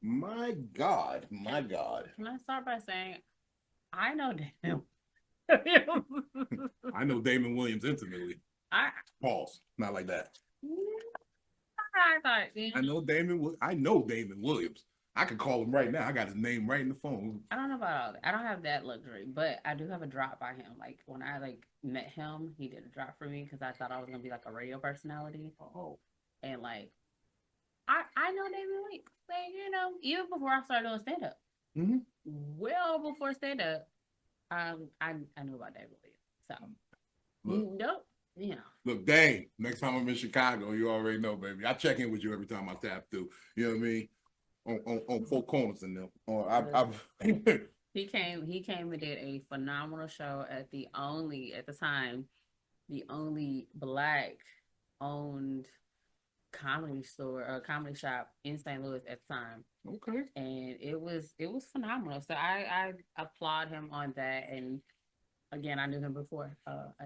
My God, my God. Can I start by saying I know damn. I know Damon Williams intimately. I Pause. Not like that. I thought I know Damon. I know Damon Williams. I could call him right now. I got his name right in the phone. I don't know about all that. I don't have that luxury, but I do have a drop by him. Like when I met him, he did a drop for me because I thought I was gonna be like a radio personality. Oh, And like I know David Weeks. Like, even before I started doing stand up. mm-hmm. Well before stand up, I knew about David Weeks. So Look, nope. You know. look, Dane. Next time I'm in Chicago, you already know, baby. I check in with you every time I tap through. You know what I mean? On four corners in them. Or I've He came and did a phenomenal show at the time, the only black owned comedy store or comedy shop in St. Louis at the time. Okay. And it was phenomenal. So I applaud him on that. And again, I knew him before.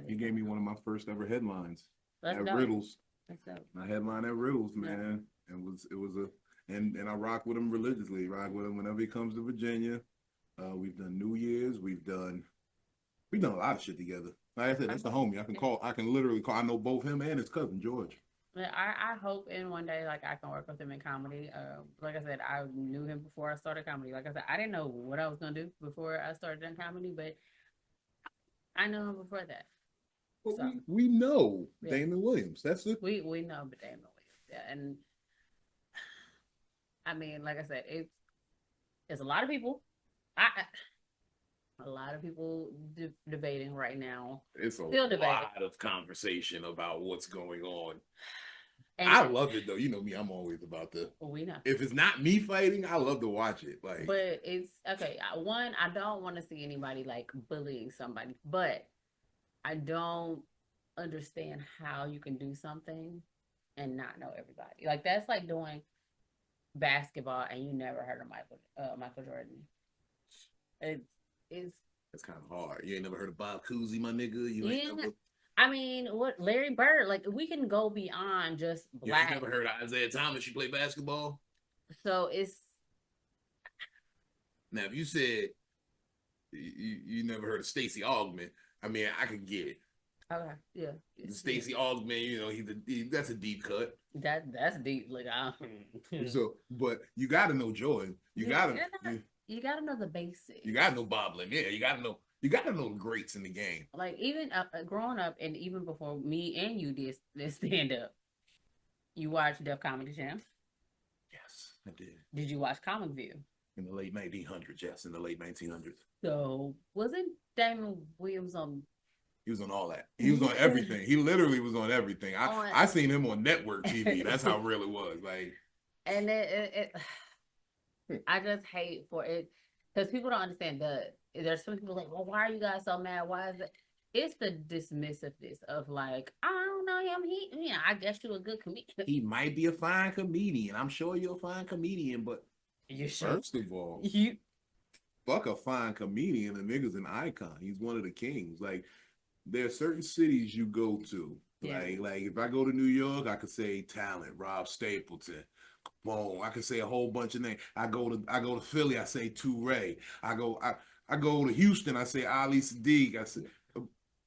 He gave me one of my first ever headlines Let's at go. Riddles. Let's go. My headline at Riddles, Yeah. man. It was a and I rock with him religiously. Rock with him whenever he comes to Virginia. We've done New Year's. We've done a lot of shit together. Like I said, that's the homie. I can literally call. I know both him and his cousin George. Yeah, I hope in one day like I can work with him in comedy. Like I said, I knew him before I started comedy. Like I said, I didn't know what I was gonna do before I started doing comedy, but I knew him before that. But So we know yeah, Damon Williams. That's it. we know but Damon Williams. Yeah, and I mean, like I said, it's a lot of people. A lot of people debating right now. It's a Still debating. lot of conversation about what's going on. And I love it though. You know me, I'm always about the. we know. If it's not me fighting, I love to watch it. Like, But it's okay. One, I don't want to see anybody like bullying somebody, but I don't understand how you can do something and not know everybody. Like that's like doing basketball and you never heard of Michael Jordan. It's it's it's kind of hard. You ain't never heard of Bob Cousy, my nigga. You ain't yeah. never. I mean, what Larry Bird? Like we can go beyond just You ain't black. never heard of Isaiah Thomas. You play basketball. So it's Now, if you said you never heard of Stacey Augman, I mean, I could get it. okay. Yeah. Stacey Augman, you know, that's a deep cut. That's deep. Like So, but you got to know Jordan. You gotta know the basics. You got to know Bob Lynn. Yeah, you got to know. You got to know the greats in the game. Like even growing up, and even before me and you did this stand up, you watched Def Comedy Jam. Yes, I did. Did you watch Comic View? In the late 1900s, yes, in the late 1900s. So wasn't Damon Williams on? He was on all that. He was on everything. He literally was on everything. I seen him on network TV. That's how real it was. Like, and I just hate for it because people don't understand there's some people like, well, why are you guys so mad? Why is it? It's the dismissiveness of like, I don't know him. I guess you're a good comedian. He might be a fine comedian. I'm sure you're a fine comedian, but you first of all, fuck a fine comedian. The nigga's an icon. He's one of the kings. Like, there are certain cities you go to. Yeah. Like if I go to New York, I could say talent, Rob Stapleton. Boom. I could say a whole bunch of names. I go to Philly, I say Touré. I go to Houston, I say Ali Sadiq.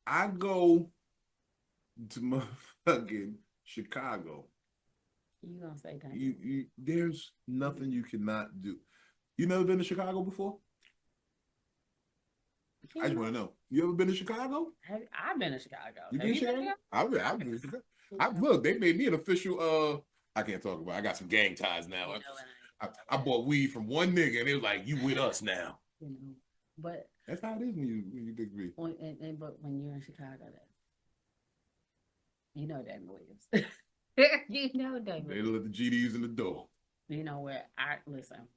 I go to motherfucking Chicago. You gonna say that? There's nothing you cannot do. You never been to Chicago before? I just want to know. You ever been to Chicago? I've been to Chicago. You been to Chicago? I've been to Chicago. Look, they made me an official. I can't talk about it. I got some gang ties now. I bought weed from one nigga, and it was like, "You with us now." But that's how it is when you think me. But when you're in Chicago, you know Damon Williams. You know Damon. They let the GDs in the door. You know where listen.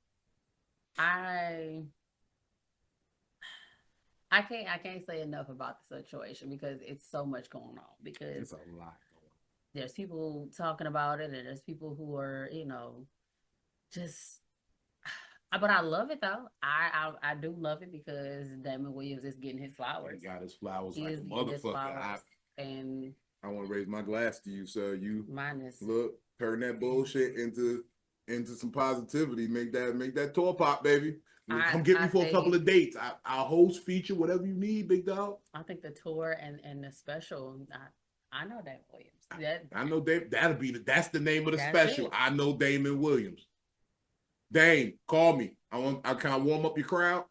I can't say enough about the situation because it's so much going on. Because it's a lot going on. There's people talking about it, and there's people who are, just. But I love it though. I do love it because Damon Williams is getting his flowers. He got his flowers like a motherfucker. And I want to raise my glass to you, sir. You mine is look, turn that bullshit into into some positivity. Make that tour pop, baby. Come get me for a couple of dates. I'll host, feature, whatever you need, big dog. I think the tour and the special. I know Damon Williams. I know Dame. That's the name of the special. It. I know Damon Williams. Dame, call me. Can I warm up your crowd?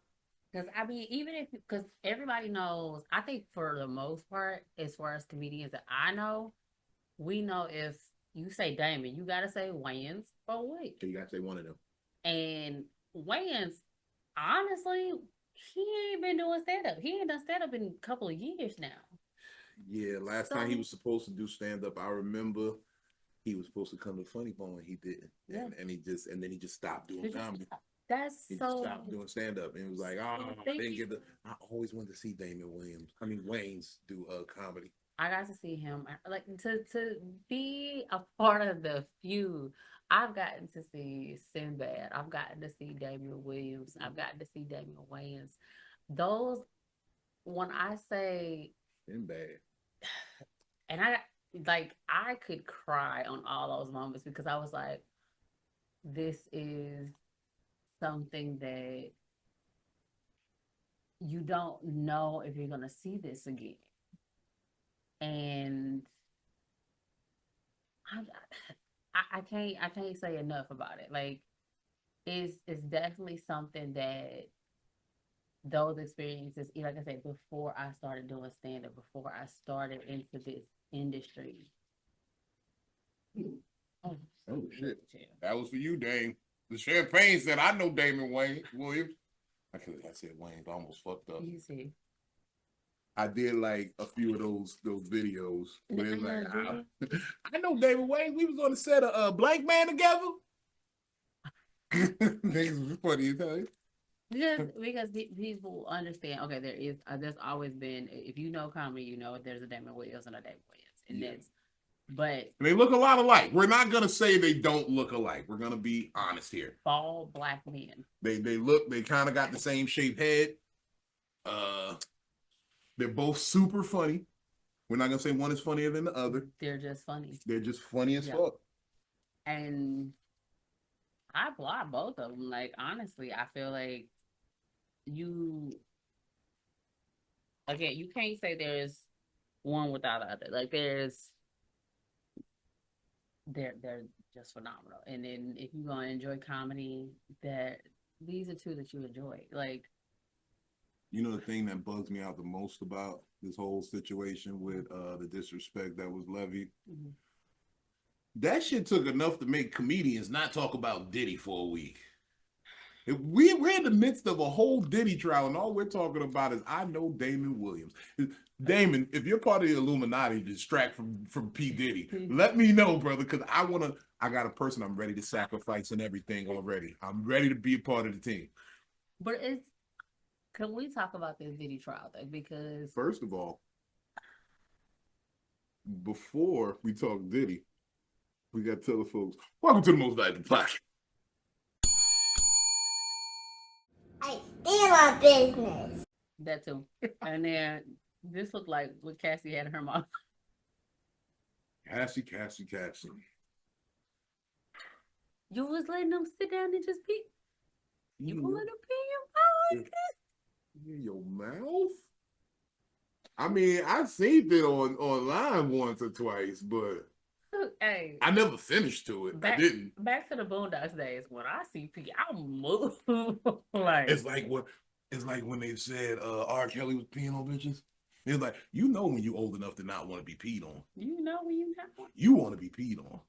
Because I mean, because everybody knows. I think for the most part, as far as comedians that I know, we know if you say Damon, you gotta say Wayans or Wade. You gotta say one of them. And Wayans, honestly, he ain't been doing stand-up. He ain't done stand-up in a couple of years now. Yeah, last time he was supposed to do stand-up, I remember he was supposed to come to Funny Bone, he didn't. Yeah. And then he just stopped doing comedy. He stopped doing stand-up, and it was like, I always wanted to see Wayans do comedy. I got to see him, like to be a part of the feud. I've gotten to see Sinbad. I've gotten to see Damian Williams. I've gotten to see Damian Wayans. Those, when I say Sinbad, and I could cry on all those moments because I was like, this is something that you don't know if you're gonna see this again. And I can't say enough about it. Like it's definitely something that those experiences, like I said, before I started doing stand-up, before I started into this industry. Oh shit. That was for you, Dame. The champagne said, I know Damon Williams. I said Wayne, I almost fucked up. You see. I did like a few of those videos where it's like, I know David Wayne. We was on the set of Blank Man together. Niggas was funny as hell. Just because people understand, okay, there's always been, if you know comedy, you know there's a Damon Williams and a David Williams. And that's, but they look a lot alike. We're not gonna say they don't look alike. We're gonna be honest here. Bald black men. They kind of got the same shaped head. They're both super funny. We're not gonna say one is funnier than the other. They're just funny. They're just funny as fuck. And I applaud both of them. Like honestly, I feel like you can't say there's one without the other. Like they're just phenomenal. And then if you're gonna enjoy comedy, these are two that you enjoy. Like, you know, the thing that bugs me out the most about this whole situation with the disrespect that was levied, that shit took enough to make comedians not talk about Diddy for a week. We're in the midst of a whole Diddy trial, and all we're talking about is, I know Damon Williams. Damon, if you're part of the Illuminati to distract from P. Diddy, let me know, brother, because I got a person I'm ready to sacrifice and everything already. I'm ready to be a part of the team. But can we talk about this Diddy trial thing? Because first of all, before we talk Diddy, we got to tell the folks, welcome to the Most Valuable Podcast. I stand on business. That too. And then this looked like what Cassie had in her mouth. Cassie. You was letting them sit down and just pee? You gonna let them pee in your mouth like that? In your mouth? I mean, I've seen it online once or twice, but hey, I never finished to it. I didn't. Back to the Boondocks days. When I see pee, I'll move. Like it's like when they said R. Kelly was peeing on bitches. It's like, you know when you old enough to not want to be peed on. You know when you not want. You want to be peed on.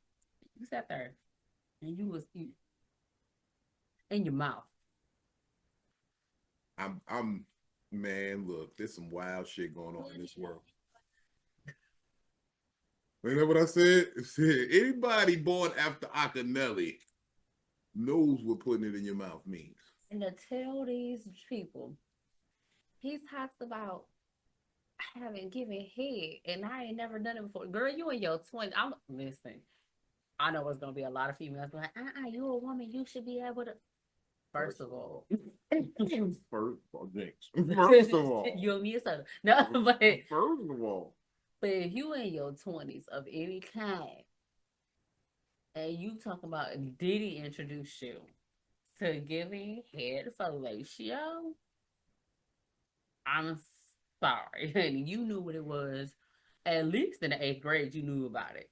You sat there and you was in your mouth. I'm man, look, there's some wild shit going on in this world. You know what I said? Anybody born after Akinelli knows what putting it in your mouth means. And to tell these people, he talks about having given head, and I ain't never done it before. Girl, you in your 20s. I'm listening. I know it's gonna be a lot of females like, you're a woman. You should be able to. First of all, First of all, you and me or something. No, but first of all, but if you in your 20s of any kind, And you talk about Diddy introduced you to giving head fellatio. I'm sorry. And you knew what it was. At least in the 8th grade, you knew about it.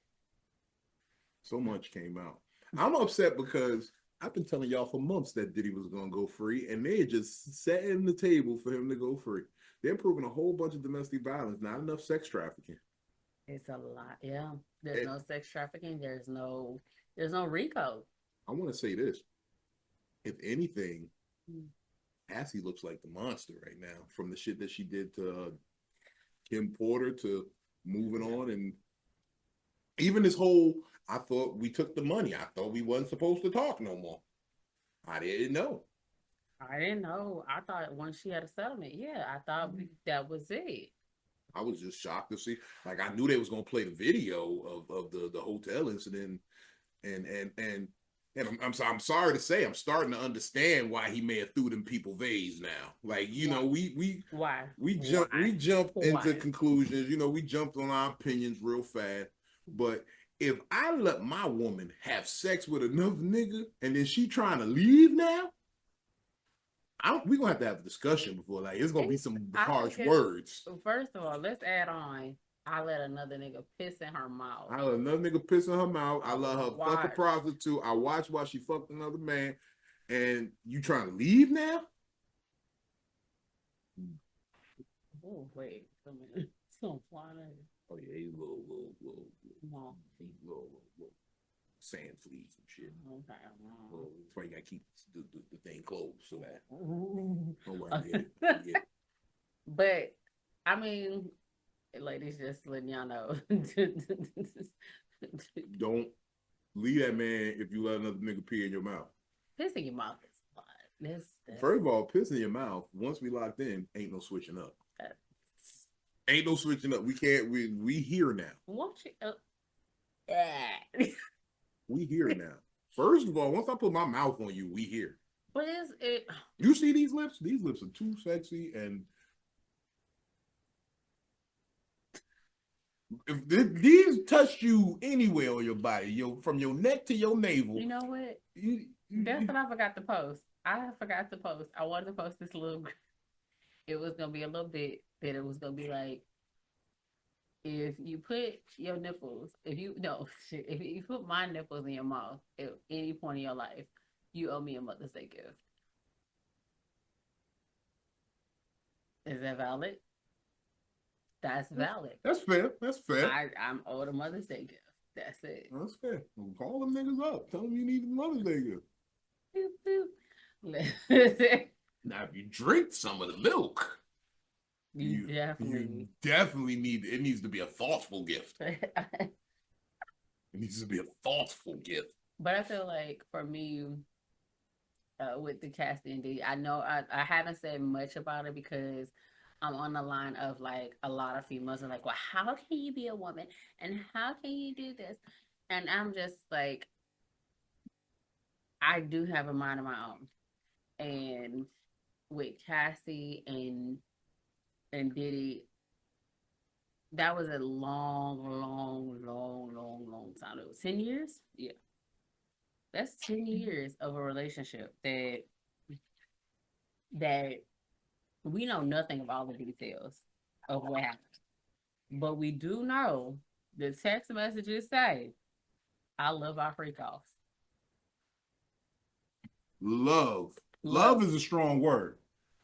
So much came out. I'm upset because I've been telling y'all for months that Diddy was going to go free, and they just sat in the table for him to go free. They're proving a whole bunch of domestic violence, not enough sex trafficking. It's a lot, yeah. There's no sex trafficking. There's no RICO. I want to say this. If anything, Cassie looks like the monster right now from the shit that she did to Kim Porter to moving on. And even this whole, I thought we took the money. I thought we wasn't supposed to talk no more. I didn't know. I thought once she had a settlement, I thought that was it. I was just shocked to see. Like, I knew they was gonna play the video of the hotel incident, and I'm sorry to say, I'm starting to understand why he may have threw them people vase now. Like, you know, we jump into conclusions. You know, we jumped on our opinions real fast. But if I let my woman have sex with another nigga and then she trying to leave now, we gonna have to have a discussion before, like, it's gonna be some harsh words. First of all, let's add on. I let another nigga piss in her mouth. I let another nigga piss in her mouth. I let her fuck a prostitute. I watched while she fucked another man. And you trying to leave now? Oh, wait. Some flying. Oh yeah, he's little sand fleas and shit. Okay. That's why you gotta keep the thing closed so that. Yeah. But I mean, ladies, just letting y'all know. Don't leave that man if you let another nigga pee in your mouth. Piss in your mouth is fine. First of all, piss in your mouth. Once we locked in, ain't no switching up. Ain't no switching up. We can't. We here now. Won't you? We here now. First of all, once I put my mouth on you, we here. But is it? You see these lips? These lips are too sexy, and if these touch you anywhere on your body, from your neck to your navel. You know what? That's what I forgot to post. I wanted to post this little. It was gonna be a little bit that it was gonna be like, if you put your nipples, if you put my nipples in your mouth at any point in your life, you owe me a Mother's Day gift. Is that valid? That's valid. That's fair. That's fair. I'm owed a Mother's Day gift. That's it. That's fair. Well, call them niggas up. Tell them you need a Mother's Day gift. Boop, boop. Now, if you drink some of the milk, you definitely need. It needs to be a thoughtful gift. It needs to be a thoughtful gift. But I feel like for me, with the Cassie and Diddy, I know I haven't said much about it because I'm on the line of like a lot of females are like, well, how can you be a woman and how can you do this? And I'm just like, I do have a mind of my own. And with Cassie and Diddy, that was a long time. It was 10 years? Yeah. That's 10 years of a relationship that we know nothing of all the details of what happened. But we do know the text messages say, I love our freak offs. Love is a strong word.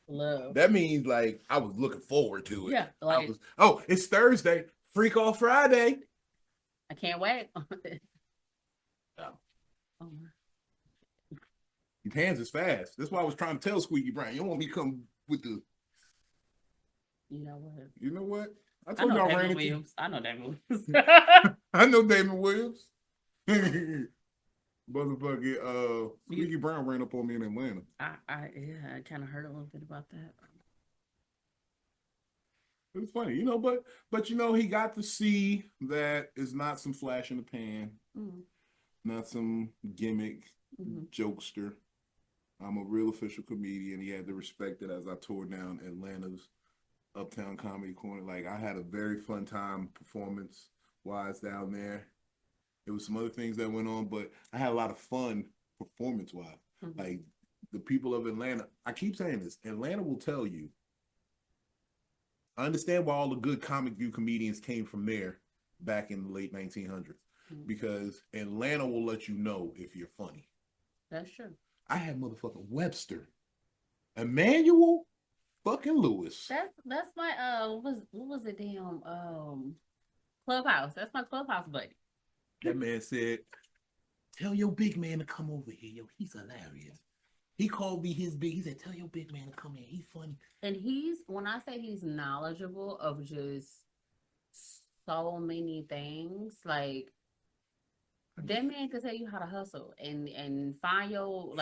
Love. That means like I was looking forward to it. Yeah. Like, it's Thursday. Freak off Friday. I can't wait. Your hands is fast. That's why I was trying to tell Squeaky Brown. You don't want me to come with the. You know what? You know what? I told y'all Damon Williams. I know Damon Williams. I know Damon Williams. Motherfucking Squeaky Brown ran up on me in Atlanta. I kind of heard a little bit about that. It's funny, you know, but you know, he got to see that it's not some flash in the pan, not some gimmick jokester. I'm a real official comedian. He had to respect it as I tore down Atlanta's Uptown Comedy Corner. Like, I had a very fun time performance-wise down there. There was some other things that went on, but I had a lot of fun performance-wise. Mm-hmm. Like the people of Atlanta, I keep saying this, Atlanta will tell you. I understand why all the good comic view comedians came from there back in the late 1900s. Mm-hmm. Because Atlanta will let you know if you're funny. That's true. I had motherfucking Webster, Emmanuel, fucking Lewis. That's my what was the damn Clubhouse? That's my Clubhouse buddy. That man said, "Tell your big man to come over here, yo. He's hilarious." He called me his big. He said, "Tell your big man to come in. He's funny." And when I say he's knowledgeable of just so many things, like that man can tell you how to hustle and find your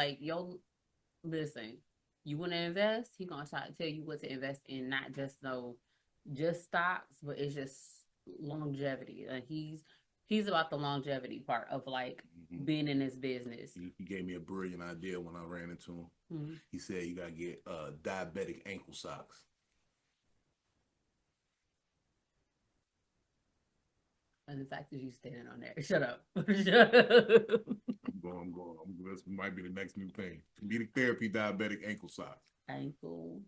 listen. You want to invest? He gonna try to tell you what to invest in, not just stocks, but it's just longevity. Like he's about the longevity part of like being in this business. He gave me a brilliant idea when I ran into him. Mm-hmm. He said you gotta get diabetic ankle socks. And the fact that you standing on there, shut up. Shut up. I'm going. This might be the next new thing. Comedic therapy, diabetic ankle socks. Ankles.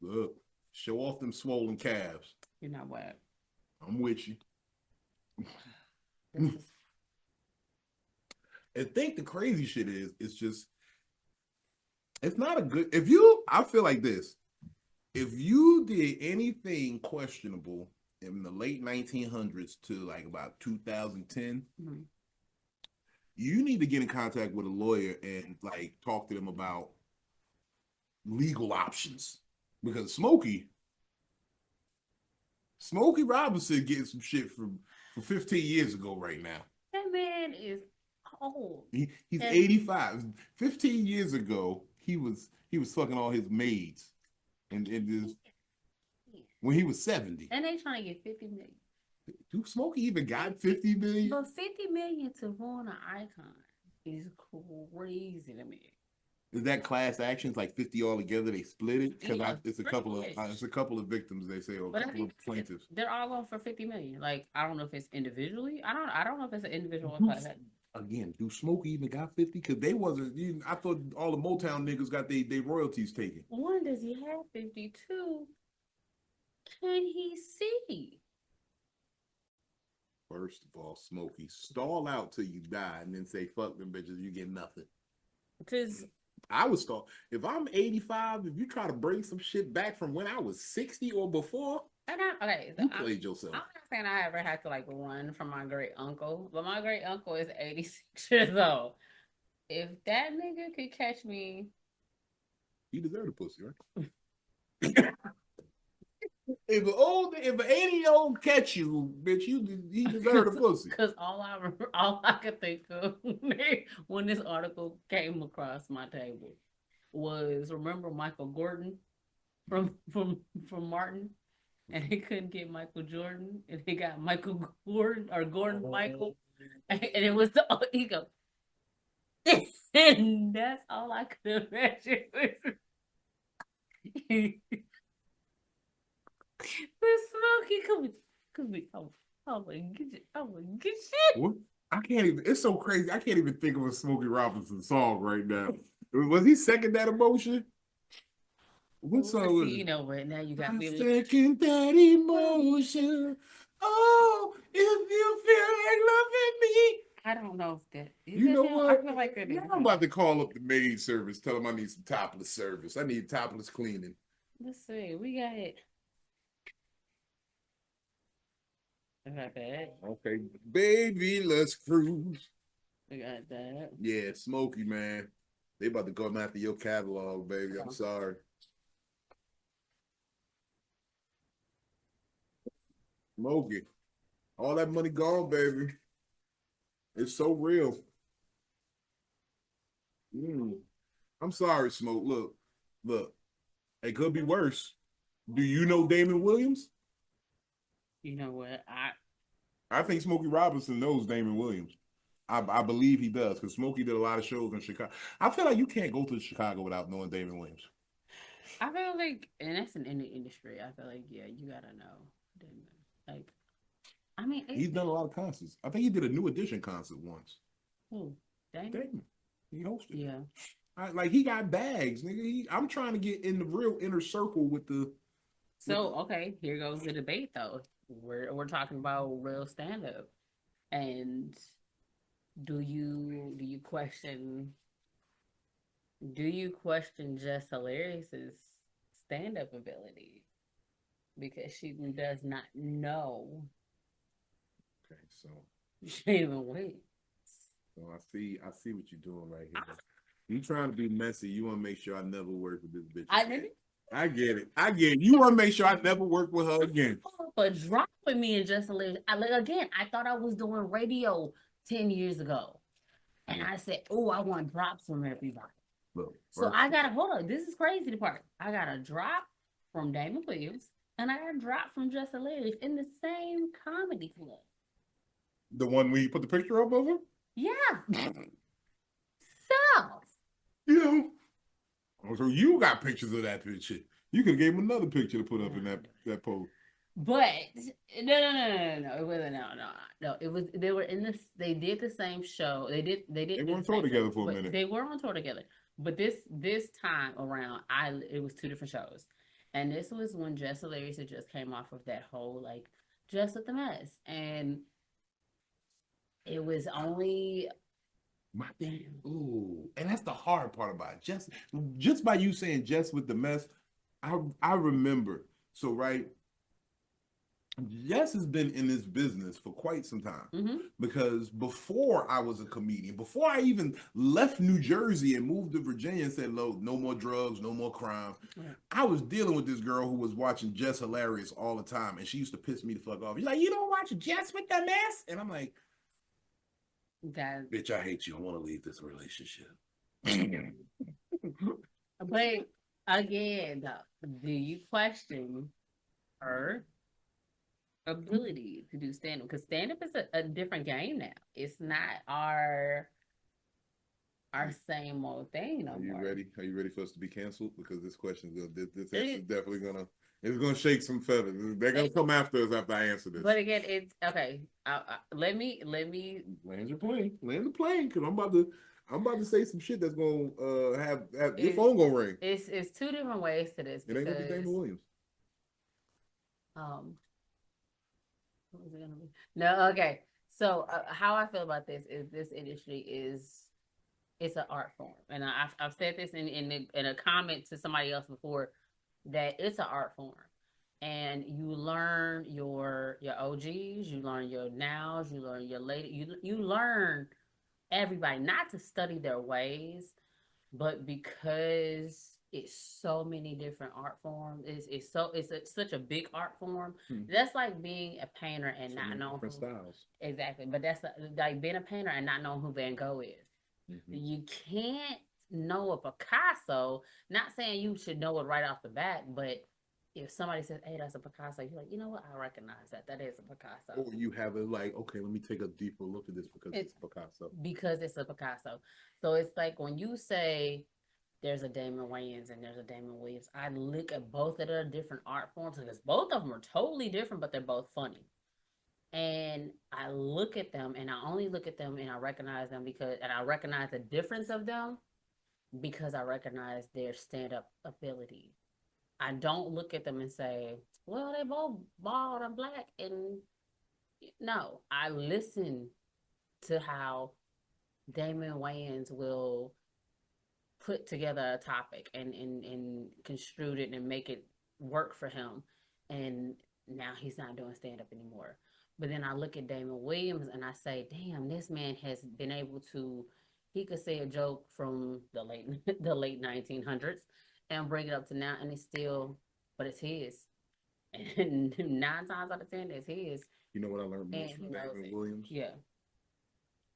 Look, show off them swollen calves. You're not what? I'm with you. I think the crazy shit is, it's not a good, I feel like this. If you did anything questionable in the late 1900s to like about 2010, mm-hmm. you need to get in contact with a lawyer and like talk to them about legal options. Because Smokey Robinson getting some shit from 15 years ago right now. That man is old. He's 85. 15 years ago, he was fucking all his maids. And when he was 70. And they trying to get 50 million. Dude, Smokey even got 50 million? But 50 million to ruin an icon is crazy to me. Is that class actions like 50 all together? They split it because it's a couple of victims. They say, or a couple of plaintiffs. They're all going for 50 million. Like I don't know if it's individually. I don't know if it's an individual class. Again, do Smokey even got 50? Because they wasn't. I thought all the Motown niggas got they royalties taken. One, does he have 52? Can he see? First of all, Smokey, stall out till you die and then say, "Fuck them bitches, you get nothing." Because I would start. If I'm 85, if you try to bring some shit back from when I was 60 or before, you played yourself. I'm not saying I ever had to like run from my great uncle, but my great uncle is 86 years old. If that nigga could catch me, he deserved a pussy, right? If an 80-year-old catch you, bitch, he deserved a pussy. Because all I could think of when this article came across my table was, remember Michael Gordon from Martin, and they couldn't get Michael Jordan, and they got Michael Gordon or Gordon Michael, and it was the ego. And that's all I could imagine. This Smokey could be. I'm gonna get shit. What? I can't even. It's so crazy. I can't even think of a Smokey Robinson song right now. Was he second that emotion? What song was it? You know what? Now you got me. Second that emotion. Oh, if you feel like loving me. I don't know if that. You know what? I feel like it is. I'm about to call up the maid service. Tell them I need some topless service. I need topless cleaning. Let's see. We got it. Got that. Okay, baby, let's cruise. We got that. Yeah, Smokey, man. They about to go after your catalog, baby. I'm sorry. Smokey. All that money gone, baby. It's so real. I'm sorry, Smoke. Look. It could be worse. Do you know Damon Williams? You know what? I think Smokey Robinson knows Damon Williams. I believe he does, because Smokey did a lot of shows in Chicago. I feel like you can't go to Chicago without knowing Damon Williams. I feel like, and that's in the industry, I feel like, yeah, you gotta know Damon. Like, I mean, he's done a lot of concerts. I think he did a New Edition concert once. Who? Damon. He hosted. Yeah. Like he got bags, nigga. I'm trying to get in the real inner circle with the. So okay, here goes the debate though. We're talking about real stand up, and do you question Jess Hilarious's stand up ability because she does not know. Okay, so she even waits. So I see what you're doing right here. You trying to be messy. You want to make sure I never work with this bitch again. I get it. You want to make sure I never work with her again. But dropping me and Jess Hilarious. I thought I was doing radio 10 years ago. And I said, oh, I want drops from everybody. Look, so I got to, hold on. This is crazy the part. I got a drop from Damon Williams and I got a drop from Jess Hilarious in the same comedy club. The one where you put the picture up of her? Yeah. So. So you got pictures of that picture. You could have gave him another picture to put up in that post. But no. It wasn't no. It was they were in this. They did the same show. They were on tour together for a minute. They were on tour together. But this time around, it was two different shows, and this was when Jess Hilarious had just came off of that whole like Jess with the Mess, and it was only. My thing, and that's the hard part about it. Just by you saying Jess with the Mess, I remember. So right, Jess has been in this business for quite some time because before I was a comedian, before I even left New Jersey and moved to Virginia and said, "No more drugs, no more crime," I was dealing with this girl who was watching Jess Hilarious all the time, and she used to piss me the fuck off. She's like, "You don't watch Jess with the Mess?" And I'm like, bitch, I hate you. I want to leave this relationship. But again, though, do you question her ability to do stand-up? Because stand-up is a different game now. It's not our same old thing no more. Are you ready for us to be canceled? Because this question is definitely gonna shake some feathers. They're gonna come after us after I answer this. But again, it's okay. Let me land your plane. Land the plane, because I'm about to say some shit that's gonna have your phone gonna ring. It's two different ways to this. It ain't gonna be Damon Williams. What was it gonna be? No, okay. So how I feel about this is this industry it's an art form, and I've said this in a comment to somebody else before, that it's an art form, and you learn your OGs, you learn your nows, you learn your lady, you learn everybody, not to study their ways, but because it's so many different art forms. It's such a big art form. That's like being a painter and not knowing different styles. Exactly, but that's like being a painter and not knowing who Van Gogh is. You can't know a Picasso. Not saying you should know it right off the bat, but if somebody says, "Hey, that's a Picasso," you're like, you know what? I recognize that. That is a Picasso. Or you have it like, okay, let me take a deeper look at this because it's a Picasso. Because it's a Picasso. So it's like when you say there's a Damon Wayans and there's a Damon Williams, I look at both of their different art forms because both of them are totally different, but they're both funny. And I look at them and I only look at them and I recognize them and I recognize the difference of them because I recognize their stand-up ability. I don't look at them and say, well, they both bald and black. And no, I listen to how Damon Wayans will put together a topic and construe it and make it work for him. And now he's not doing stand-up anymore. But then I look at Damon Williams and I say, damn, this man has been able to, he could say a joke from the late 1900s and bring it up to now, and it's still, but it's his. And 9 times out of 10, it's his. You know what I learned most from Damon Williams? Yeah.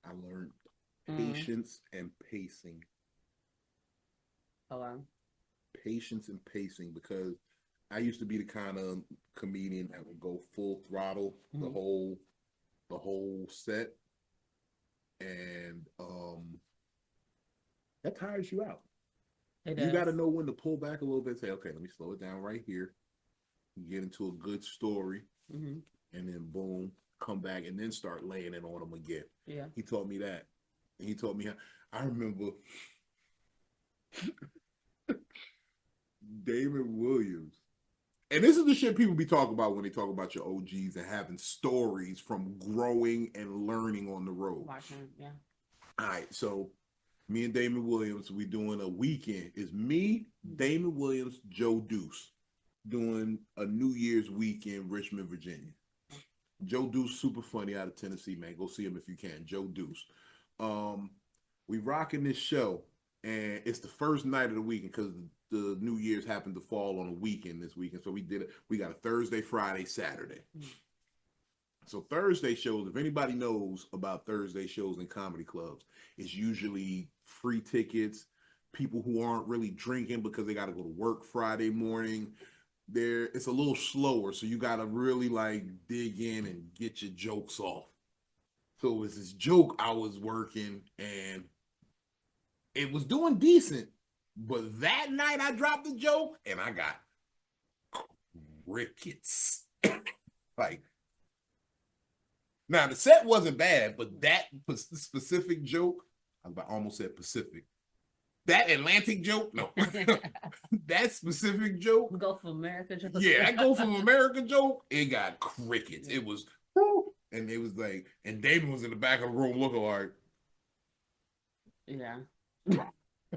I learned patience and pacing. Oh, patience and pacing, because I used to be the kind of comedian that would go full throttle the whole set, and that tires you out. You got to know when to pull back a little bit. Say, okay, let me slow it down right here. Get into a good story, and then boom. come back and then start laying it on them again. Yeah. He taught me that. And he taught me how. I remember David Williams. And this is the shit people be talking about when they talk about your OGs and having stories from growing and learning on the road. Watching, yeah. All right, so me and Damon Williams, we doing a weekend. It's me, Damon Williams, Joe Deuce, doing a New Year's week in Richmond, Virginia. Joe Deuce, super funny, out of Tennessee, man. Go see him if you can. Joe Deuce. We rocking this show, and it's the first night of the weekend because the New Year's happened to fall on a weekend this weekend. So we did it. We got a Thursday, Friday, Saturday. So Thursday shows, if anybody knows about Thursday shows in comedy clubs, it's usually free tickets, people who aren't really drinking because they got to go to work Friday morning. It's a little slower, so you got to really like dig in and get your jokes off. So it was this joke I was working, and it was doing decent. But that night I dropped the joke, and I got crickets. Like, now the set wasn't bad, but that specific joke, I almost said Pacific. That Atlantic joke, no. That specific joke. Go for America joke. Yeah, I go from America joke. It got crickets. It was, and it was like, and David was in the back of the room looking like, yeah.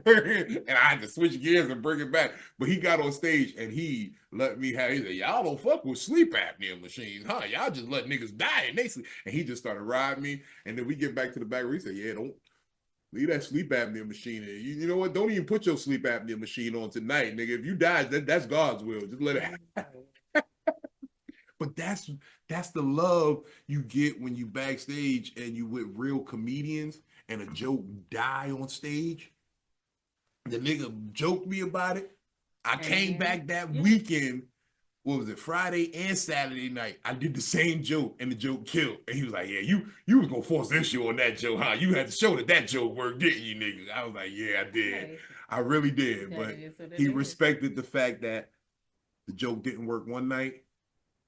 And I had to switch gears and bring it back. But he got on stage and he let me have, he said, y'all don't fuck with sleep apnea machines, huh? Y'all just let niggas die and they sleep. And he just started riding me. And then we get back to the back where he said, yeah, don't leave that sleep apnea machine in. You know what? Don't even put your sleep apnea machine on tonight, nigga. If you die, that's God's will. Just let it happen. But that's the love you get when you backstage and you with real comedians and a joke die on stage. The nigga joked me about it. I came back that weekend. What was it? Friday and Saturday night. I did the same joke and the joke killed. And he was like, yeah, you was gonna force issue on that joke, huh? You had to show that joke worked, didn't you, nigga? I was like, yeah, I did. Okay. I really did. But he respected the fact that the joke didn't work one night.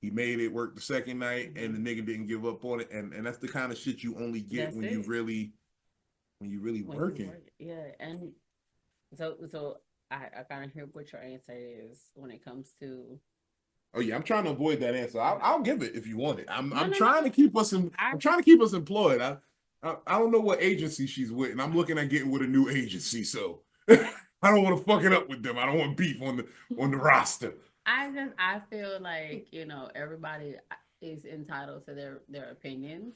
He made it work the second night, and the nigga didn't give up on it. And that's the kind of shit you only get when you really working. Yeah, and so I kind of hear what your answer is when it comes to. Oh yeah, I'm trying to avoid that answer. I'll give it if you want it. I'm trying to keep us employed. I don't know what agency she's with, and I'm looking at getting with a new agency, so I don't want to fuck it up with them. I don't want beef on the roster. I feel like, everybody is entitled to their opinions.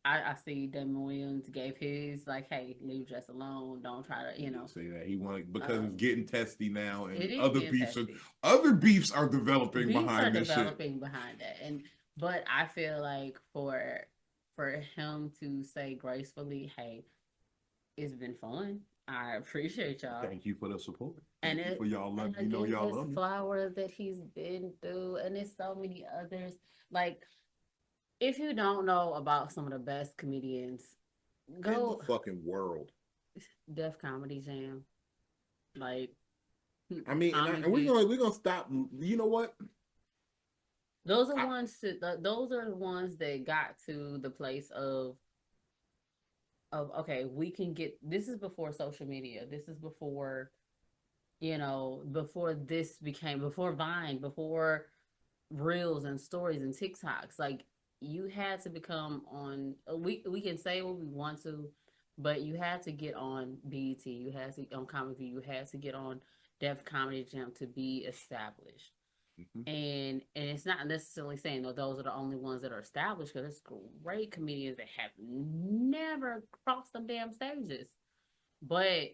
I see Damon Williams gave his, like, hey, leave Jess alone. Don't try to, say that he wanted, because it's getting testy now, and other beefs are developing behind this shit. But I feel like for him to say gracefully, hey, it's been fun. I appreciate y'all. Thank you for the support. Thank you for y'all love. Y'all love me. Flowers that he's been through, and there's so many others. Like, if you don't know about some of the best comedians, go in the fucking world. Def Comedy Jam. Like, I mean, and we're gonna stop. You know what? Those are those are the ones that got to the place of okay, we can get. This is before social media. This is before, before Vine, before Reels and stories and TikToks. Like, you had to become on. We can say what we want to, but you had to get on BET. You had to on Comedy View. You had to get on Def Comedy Jam to be established. Mm-hmm. And it's not necessarily saying those are the only ones that are established, because there's great comedians that have never crossed them damn stages, but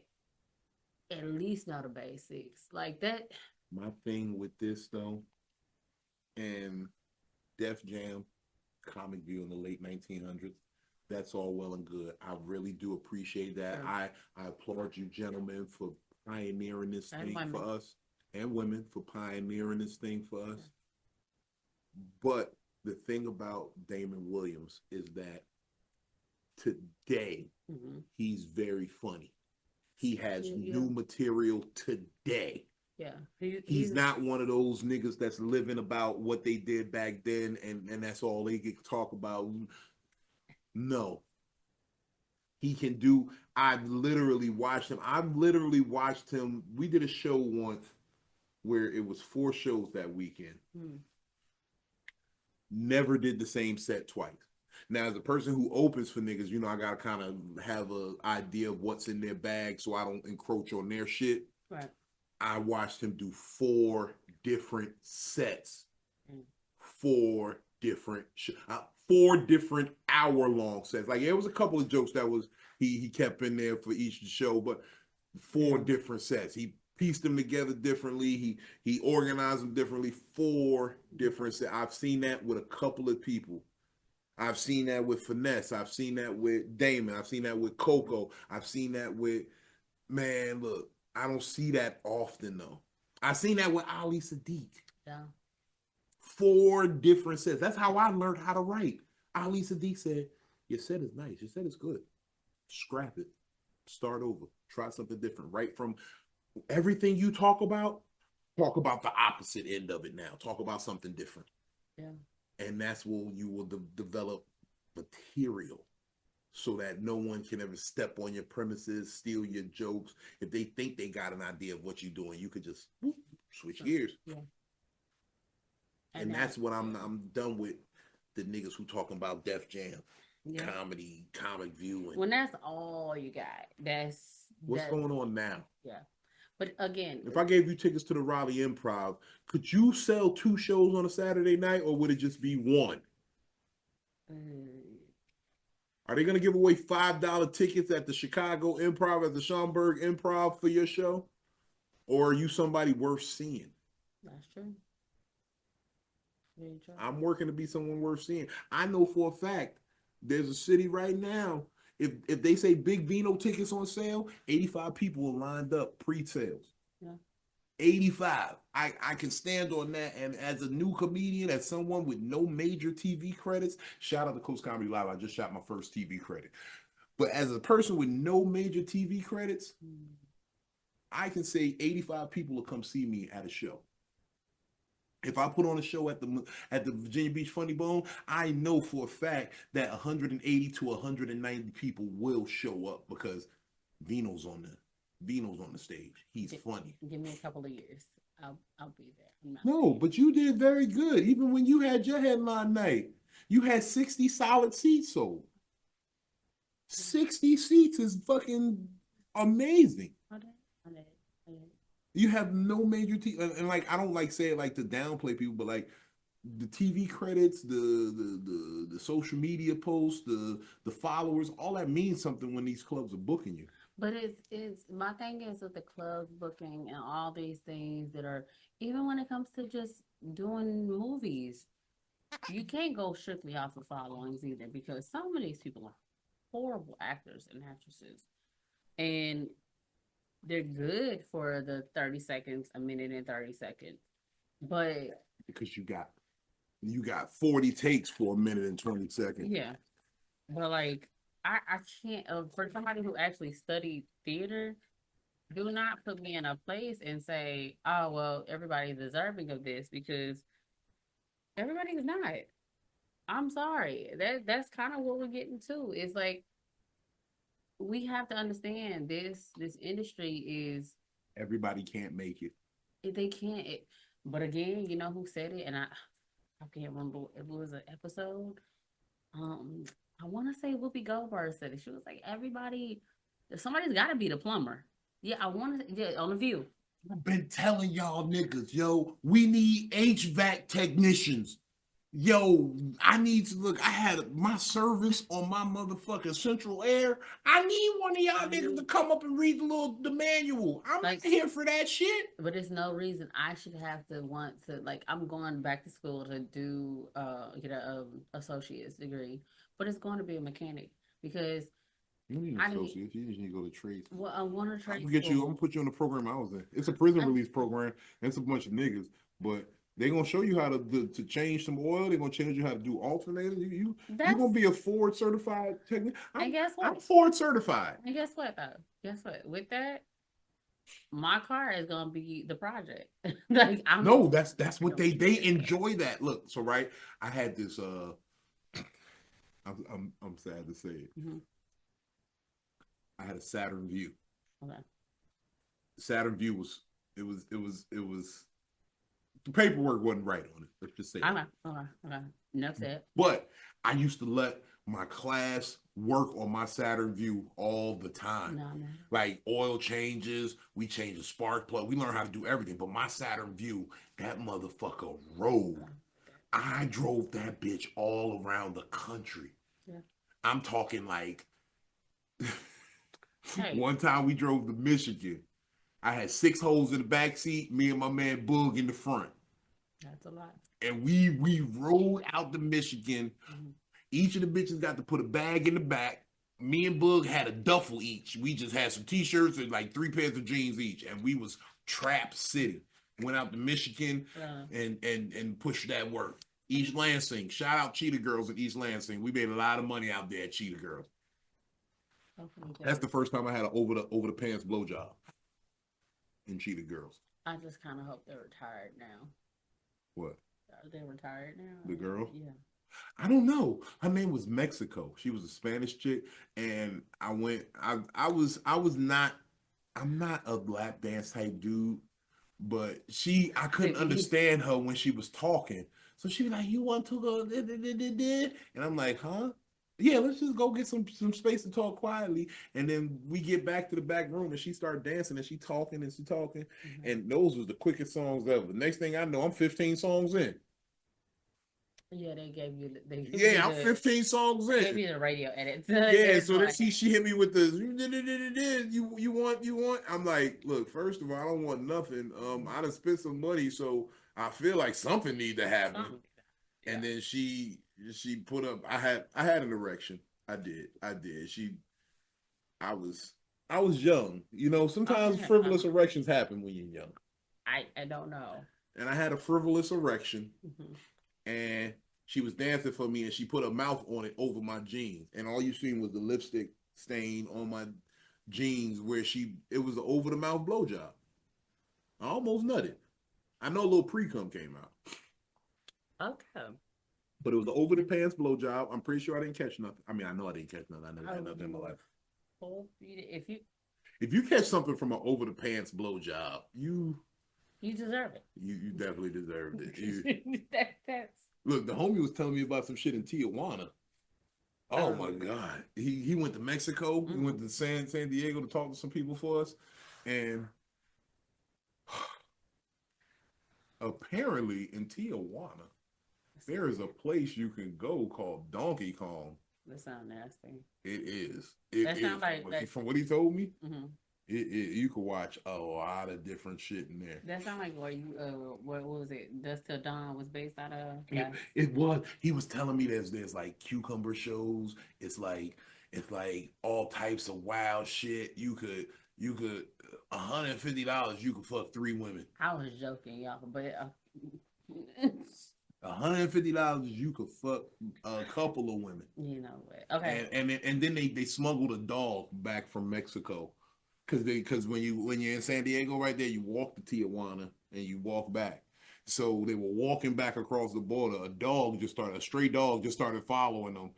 at least know the basics like that. My thing with this though, and Def Jam, Comic View in the late 1900s, that's all well and good. I really do appreciate that. Sure. I applaud you gentlemen for pioneering this thing for us. And women for pioneering this thing for us. But the thing about Damon Williams is that today, he's very funny. He has new material today. Yeah. He's not one of those niggas that's living about what they did back then and that's all they get to talk about. No. He can do. I've literally watched him. We did a show once where it was 4 shows that weekend. Never did the same set twice. Now, as a person who opens for niggas, you know, I gotta kind of have an idea of what's in their bag so I don't encroach on their shit. Right. I watched him do 4 different sets. 4 different 4 different hour-long sets. Like, there was a couple of jokes that was he kept in there for each show, but 4 different sets. He pieced them together differently. He organized them differently. 4 different sets. I've seen that with a couple of people. I've seen that with Finesse. I've seen that with Damon. I've seen that with Coco. I've seen that with, man, look, I don't see that often, though. I've seen that with Ali Sadiq. Yeah. 4 different sets. That's how I learned how to write. Ali Sadiq said, your set is nice. Your set is good. Scrap it. Start over. Try something different. Right from everything you talk about the opposite end of it now. Talk about something different. Yeah. And that's where you will develop material so that no one can ever step on your premises, steal your jokes. If they think they got an idea of what you're doing, you could just switch gears. Yeah. And that's what I'm done with the niggas who talking about Def Jam, comedy, Comic View. And when that's all you got, what's going on now? Yeah. But again, if I gave you tickets to the Raleigh Improv, could you sell 2 shows on a Saturday night, or would it just be 1? Are they going to give away $5 tickets at the Chicago Improv, at the Schaumburg Improv for your show? Or are you somebody worth seeing? That's true. I'm working to be someone worth seeing. I know for a fact there's a city right now. If they say big Vino tickets on sale, 85 people are lined up pre-sales. Yeah. 85. I can stand on that. And as a new comedian, as someone with no major TV credits, shout out to Coast Comedy Live. I just shot my first TV credit. But as a person with no major TV credits, I can say 85 people will come see me at a show. If I put on a show at the Virginia Beach Funny Bone, I know for a fact that 180 to 190 people will show up because Vino's on the stage. He's funny. Give me a couple of years. I'll be there. No, but you did very good. Even when you had your headline night, you had 60 solid seats sold. 60 seats is fucking amazing. I did. You have no major and like, I don't like say it like to downplay people, but like the TV credits, the social media posts, the followers, all that means something when these clubs are booking you. But it's my thing is with the clubs booking and all these things that are, even when it comes to just doing movies, you can't go strictly off of followings either, because some of these people are horrible actors and actresses, and they're good for the 30 seconds, a minute and 30 seconds. But because you got 40 takes for a minute and 20 seconds. Yeah. But like I can't for somebody who actually studied theater, do not put me in a place and say, oh well, everybody's deserving of this, because everybody is not. I'm sorry. That's kind of what we're getting to. It's like, we have to understand this industry is, everybody can't make it. They can't. But again, you know who said it, and I can't remember. It was an episode. I want to say Whoopi Goldberg said it. She was like, somebody's got to be the plumber. Yeah, on The View. I've been telling y'all niggas, yo, we need HVAC technicians. Yo, I need to look. I had my service on my motherfucking Central Air. I need one of y'all niggas to come up and read the manual. I'm not here for that shit. But there's no reason I should have to want to, like, I'm going back to school to do get a associate's degree, but it's going to be a mechanic, because you need an associate. You just need to go to trade. Well, I want to trade. I'm gonna put you on the program I was in. It's a prison release program, and it's a bunch of niggas, but they're going to show you how to change some oil. They're going to change you how to do alternators. You're going to be a Ford certified technician. And guess what? I'm Ford certified. And guess what, though? Guess what? With that, My car is gonna be the project. Like no, that's what they enjoy that. Look, so right, I had this I'm sad to say it. Mm-hmm. I had a Saturn View. Okay. Saturn View was the paperwork wasn't right on it. Let's just say Okay. Enough said. But I used to let my class work on my Saturn View all the time. No. Like oil changes, we change the spark plug, we learn how to do everything. But my Saturn View, that motherfucker rode. I drove that bitch all around the country. Yeah. I'm talking like Hey. One time we drove to Michigan. I had 6 holes in the back seat, me and my man Boog in the front. That's a lot. And we rode out to Michigan. Mm-hmm. Each of the bitches got to put a bag in the back. Me and Boog had a duffel each. We just had some t-shirts and like 3 pairs of jeans each. And we was Trap City. Went out to Michigan and pushed that work. East Lansing. Shout out Cheetah Girls at East Lansing. We made a lot of money out there at Cheetah Girls. That's the first time I had an over the pants blowjob in Cheetah Girls. I just kind of hope they're retired now. What? Are they retired now? The girl? Yeah. I don't know. Her name was Mexico. She was a Spanish chick, and I'm not a lap dance type dude, but I couldn't understand her when she was talking. So she was like, "You want to go?" And I'm like, "Huh? Yeah, let's just go get some space to talk quietly." And then we get back to the back room and she started dancing and she talking. Mm-hmm. And those was the quickest songs ever. The next thing I know, I'm 15 songs in. Yeah, they gave you. I'm 15 songs in. Gave you the radio edit. Yeah, so then she hit me with the you want. I'm like, look, first of all, I don't want nothing. I done spent some money, so I feel like something need to happen. Yeah. And then she put up. I had an erection. I did. I was young. You know, sometimes frivolous erections happen when you're young. I don't know. And I had a frivolous erection, and she was dancing for me, and she put her mouth on it over my jeans, and all you seen was the lipstick stain on my jeans where it was an over the mouth blowjob. I almost nutted. I know a little pre-cum came out. Okay. But it was an over the pants blowjob. I'm pretty sure I didn't catch nothing. I mean, I know I didn't catch nothing. I never had nothing in my life. If you catch something from an over the pants blowjob, you deserve it. You definitely deserved it. Look, the homie was telling me about some shit in Tijuana. Oh my God. He went to Mexico. Mm-hmm. He went to San Diego to talk to some people for us. And apparently in Tijuana, there is a place you can go called Donkey Kong. That sounds nasty. It is. That sounds like from what he told me. Mm-hmm. You could watch a lot of different shit in there. That sounds like where you what was it? Dust Till Dawn was based out of. It was. He was telling me there's like cucumber shows. It's like all types of wild shit. You could $150. You could fuck 3 women. I was joking, y'all, but. $150 you could fuck a couple of women. You know what? Okay. And then they smuggled a dog back from Mexico. Because when you're in San Diego right there, you walk to Tijuana and you walk back. So they were walking back across the border. A stray dog just started following them.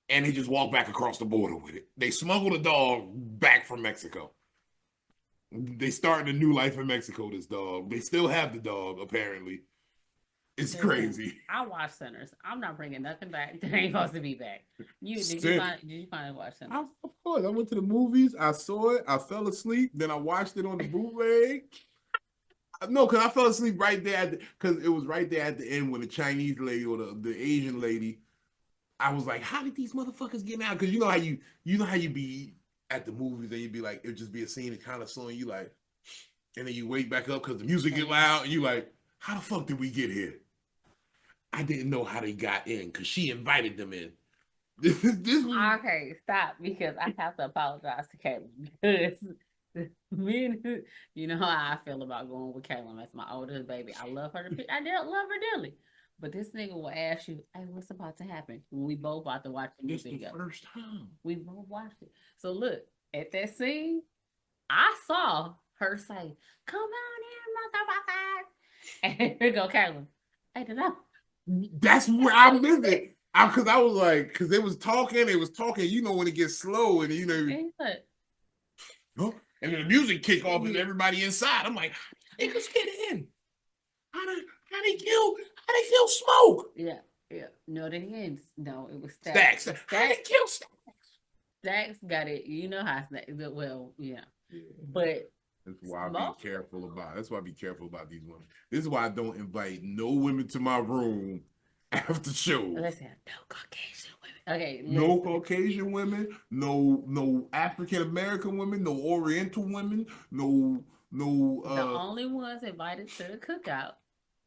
And they just walked back across the border with it. They smuggled a dog back from Mexico. They started a new life in Mexico, this dog. They still have the dog, apparently. It's crazy. I watch Sinners. I'm not bringing nothing back that ain't supposed to be back. Did you finally watch Sinners? Of course. I went to the movies. I saw it. I fell asleep. Then I watched it on the bootleg. No, because I fell asleep right there because it was right there at the end when the Chinese lady or the Asian lady. I was like, how did these motherfuckers get out? Because you know how you be at the movies and you'd be like, it'd just be a scene that kind of slowing you like, and then you wake back up because the music get loud and you like, how the fuck did we get here? I didn't know how they got in because she invited them in. Okay, stop, because I have to apologize to Caitlin because you know how I feel about going with Caitlin. That's my oldest baby. I love her. I love her dearly. But this nigga will ask you, "Hey, what's about to happen?" When we both about to watch the movie together. First time we both watched it. So look at that scene. I saw her say, "Come on in, motherfucker," and here go Carolyn. I don't know. That's where I missed it. Because I was like, because they was talking, you know, when it gets slow and you know, huh? And then the music kick off and everybody inside. I'm like, how did niggas get in? How they kill Smoke? Yeah. No, they didn't. No, it was Stacks. How they kill Stacks? Stacks got it. You know how Stacks. Well, yeah. But that's why I be careful about. That's why I be careful about these women. This is why I don't invite no women to my room after shows. Listen, no Caucasian women. Okay, listen. No Caucasian women, no African American women, no Oriental women, no. The only ones invited to the cookout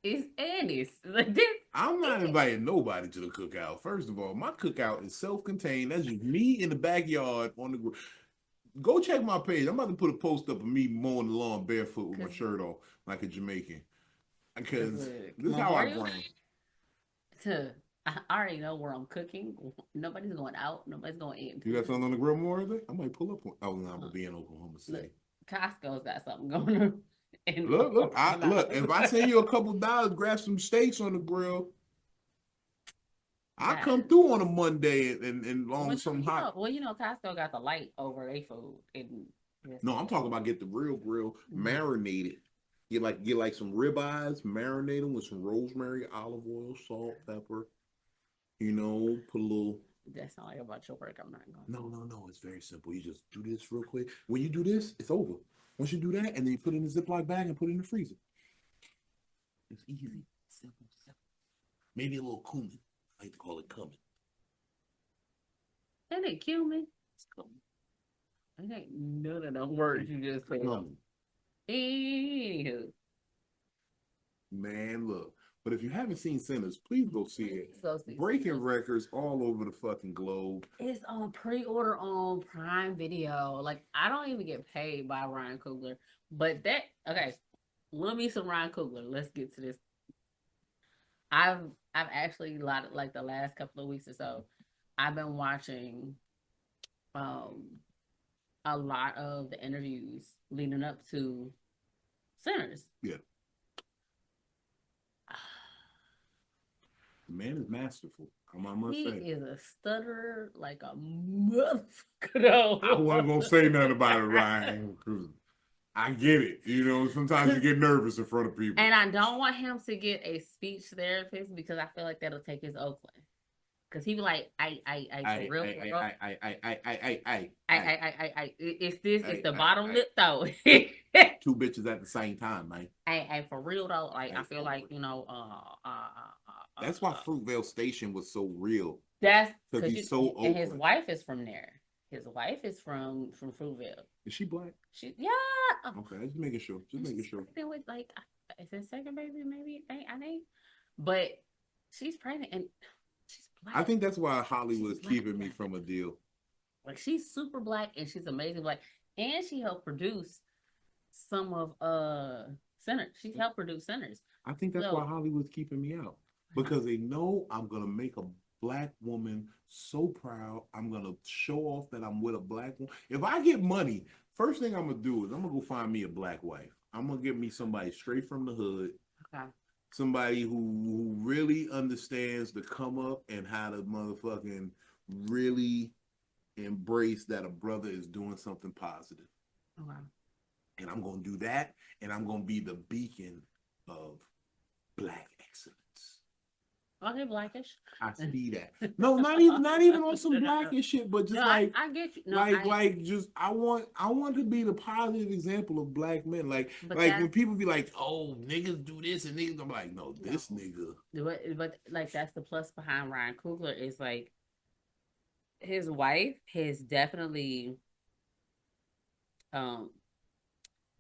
is Annie's. Like this. I'm not inviting nobody to the cookout. First of all, my cookout is self-contained. That's just me in the backyard on the. Go check my page. I'm about to put a post up of me mowing the lawn barefoot with my shirt off like a Jamaican. Because this is how I grind. I already know where I'm cooking. Nobody's going out. Nobody's going in. You got something on the grill more of it? I might pull up. Oh, no, I'm going to be in Oklahoma City. Costco's got something going on. And look. If I send you a couple dollars, grab some steaks on the grill. I come through on a Monday and long some hot. Well, you know, Costco got the light over their food. No, I'm talking about get the real grill marinated. Get like some ribeyes, marinate them with some rosemary, olive oil, salt, pepper. You know, put a little. That's not like about your work. I'm not going. No. It's very simple. You just do this real quick. When you do this, it's over. Once you do that, and then you put it in a Ziploc bag and put it in the freezer. It's easy, simple. Maybe a little cumin. I like to call it cumin. Ain't it cumin? It's cumin. It ain't none of them words you just said. Anywho. Man, look. But if you haven't seen Sinners, please go see it. Breaking records all over the fucking globe. It's on pre-order on Prime Video. Like, I don't even get paid by Ryan Coogler. But love me some Ryan Coogler. Let's get to this. I've actually, like the last couple of weeks or so, I've been watching a lot of the interviews leading up to Sinners. Yeah. The man is masterful. I must say. He is a stutterer like a motherfucker. I wasn't going to say nothing about it, Ryan, because I get it. You know, sometimes you get nervous in front of people. And I don't want him to get a speech therapist because I feel like that'll take his Oakland. Because he be like, it's the bottom lip though. Two bitches at the same time, man. And for real though, like I feel like, you know, that's why Fruitvale Station was so real. That's because he's so open. And his wife is from there. His wife is from Fruitvale. Is she black? Yeah. Okay, just making sure. With like, is it second baby? Maybe I think, but she's pregnant and she's black. I think that's why Hollywood's keeping me from a deal. Like she's super black and she's amazing black, and she helped produce some of Sinners. She helped produce Sinners. I think that's why Hollywood's keeping me out. Because they know I'm going to make a black woman so proud. I'm going to show off that I'm with a black woman. If I get money, first thing I'm going to do is I'm going to go find me a black wife. I'm going to get me somebody straight from the hood. Okay. Somebody who really understands the come up and how to motherfucking really embrace that a brother is doing something positive. Okay. And I'm going to do that. And I'm going to be the beacon of black excellence. Okay, blackish. I see that. No, not even on some blackish shit, but just I get you. No, I want to be the positive example of black men. Like when people be like, "Oh, niggas do this," and niggas, I'm like, "No, this nigga." But like that's the plus behind Ryan Coogler is like his wife has definitely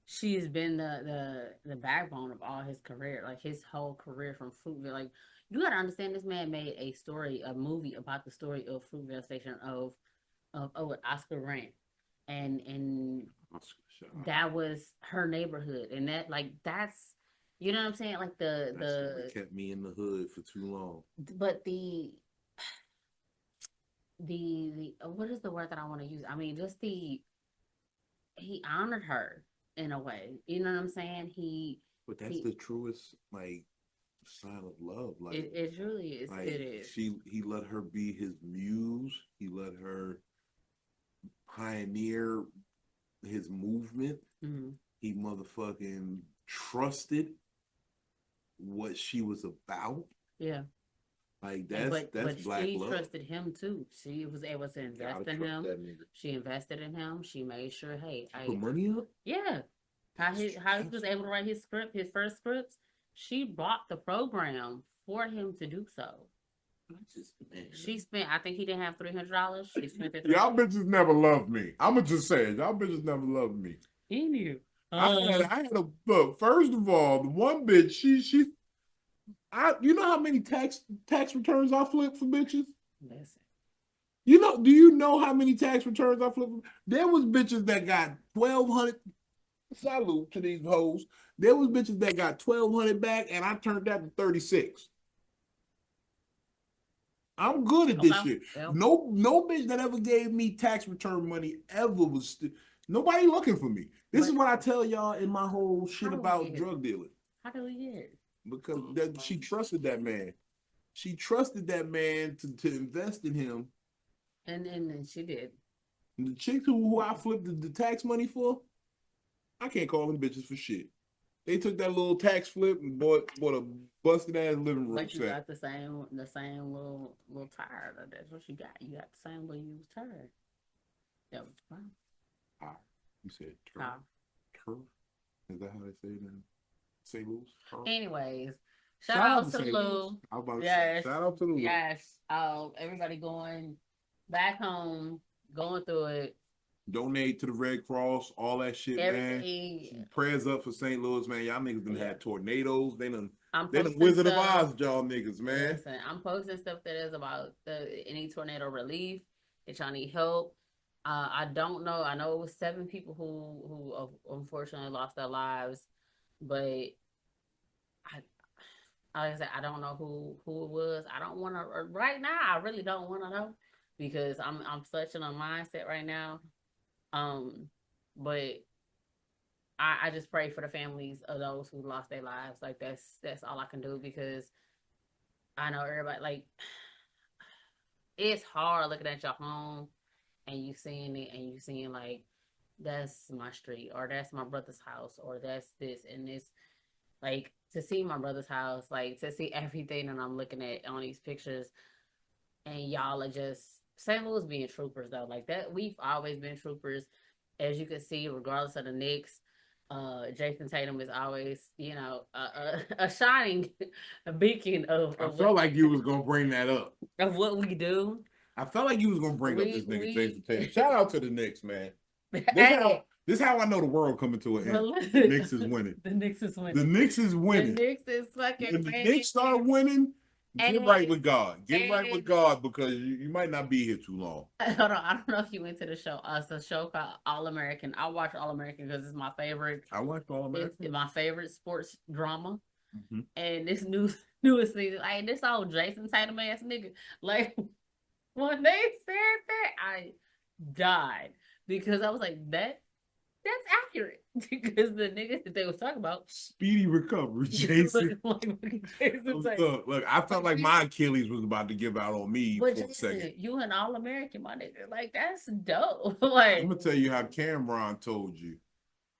she's been the backbone of all his career, like his whole career from Fruitvale. Like you gotta understand, this man made a movie about the story of Fruitvale Station of Oscar Grant, and that was her neighborhood, and that's you know what I'm saying, like the kept me in the hood for too long. But the what is the word that I want to use? I mean, just he honored her. in a way. You know what I'm saying? But that's the truest like sign of love. Like it really is. Like it is. he let her be his muse. He let her pioneer his movement. Mm-hmm. He motherfucking trusted what she was about. Yeah. Like that's black she love. trusted him too. She was able to invest in him. She invested in him. She made sure, hey, I put money up. Yeah. How he was able to write his first scripts. She bought the program for him to do so. She spent. I think he didn't have $300. She spent it. Y'all bitches never loved me. I'ma just say it. Y'all bitches never loved me. He knew. I had a look. First of all, the one bitch, you know how many tax returns I flipped for bitches? Listen. Do you know how many tax returns I flipped? There was bitches that got 1,200. Salute to these hoes. There was bitches that got 1,200 back, and I turned that to 36. I'm good at this shit. Yeah. No bitch that ever gave me tax return money ever was nobody looking for me. This is what I tell y'all in my whole shit about drug dealing. How do we get it? Because she trusted that man. She trusted that man to invest in him. And she did. And the chicks who I flipped the tax money for, I can't call them bitches for shit. They took that little tax flip and bought a busted ass living room. But you got the same little tire. That's what you got. You got the same little used tire. That was fine. You said turf. Turf? Is that how they say it in St. Louis? Anyways, shout out to Lou. I was about to say, shout out to Lou. Yes. Everybody going back home, going through it. Donate to the Red Cross, all that shit, man. Prayers up for St. Louis, man. Y'all niggas done had tornadoes. They done Wizard of Oz, y'all niggas, man. Listen, I'm posting stuff that is about any tornado relief, that y'all need help. I don't know. I know it was 7 people who unfortunately lost their lives, but like I said, I don't know who it was. I don't want to right now. I really don't want to know because I'm such in a mindset right now. But I just pray for the families of those who lost their lives. Like that's all I can do because I know everybody like it's hard looking at your home and you seeing it and you seeing like that's my street or that's my brother's house or that's this and this. Like to see my brother's house, like to see everything that I'm looking at on these pictures, and y'all are just St. Louis being troopers though. Like that, we've always been troopers, as you can see, regardless of the Knicks. Jason Tatum is always, a shining beacon of I felt like you was gonna bring that up of what we do. I felt like you was gonna bring up this nigga Jason Tatum. Shout out to the Knicks, man. This how I know the world coming to an end. The Knicks is winning. The Knicks is winning. The Knicks is winning. The Knicks is fucking winning. When the Knicks start winning, get right with God. Get right with God because you might not be here too long. Hold on. I don't know if you went to the show. It's a show called All American. I watch All American because it's my favorite. I watch All American. It's my favorite sports drama. Mm-hmm. And this newest season, like this old Jason Tatum ass nigga. Like when they said that, I died because I was like, that's accurate because the niggas that they was talking about speedy recovery, Jason. Look, I felt like my Achilles was about to give out on me for a second. You an All-American, my nigga. Like that's dope. Like I'm gonna tell you how Cameron told you.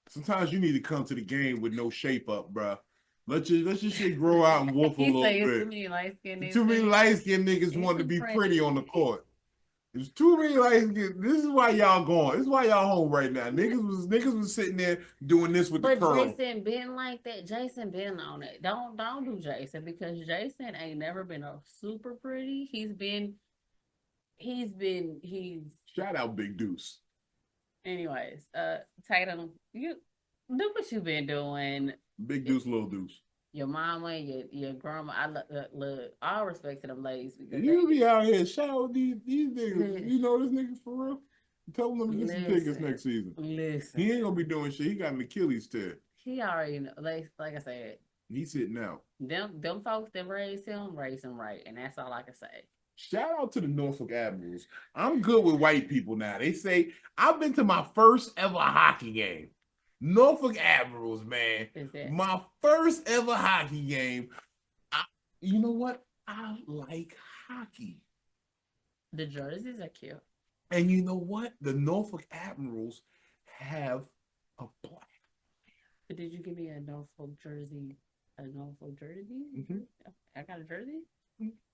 Sometimes you need to come to the game with no shape up, bro. Let your shit grow out and wolf a little bit. Too many light-skinned niggas want to be pretty on the court. There's too many light-skinned. This is why y'all going. This is why y'all home right now. Niggas was sitting there doing this with the curl. But Jason been like that. Jason been on it. Don't do Jason because Jason ain't never been a super pretty. He's shout out Big Deuce. Anyways, Tatum, you do what you been doing. Big Deuce, Little Deuce. Your mama, your grandma. I look all respect to them ladies. You be out here shout out these niggas. You know this nigga for real? Tell them to get some tickets next season. Listen. He ain't gonna be doing shit. He got an Achilles tear. He already know. Like I said. He's sitting out. Them folks that raised him right. And that's all I can say. Shout out to the Norfolk Admirals. I'm good with white people now. They say I've been to my first ever hockey game. Norfolk Admirals, man. Is it? My first ever hockey game. You know what? I like hockey. The jerseys are cute. And you know what? The Norfolk Admirals have a black. But did you give me a Norfolk jersey? A Norfolk jersey? Mm-hmm. I got a jersey?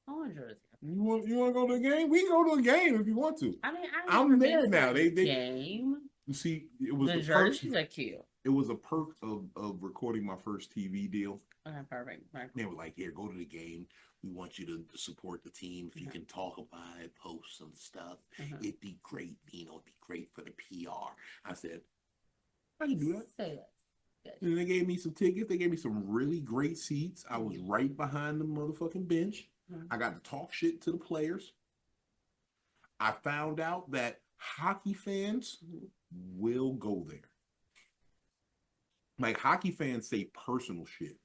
I want a jersey. You want to go to a game? We can go to a game if you want to. I mean, I'm there now. They game. You see, it was the jerseys are cute. It was a perk of recording my first TV deal. Okay, perfect. They were like, "Here, go to the game. We want you to support the team. If you can talk about it, post some stuff. It'd be great. Vino, it'd be great for the PR." I said, "I can do that." Say that. Yes. And they gave me some tickets. They gave me some really great seats. I was right behind the motherfucking bench. I got to talk shit to the players. I found out that hockey fans will go there. Like, hockey fans say personal shit.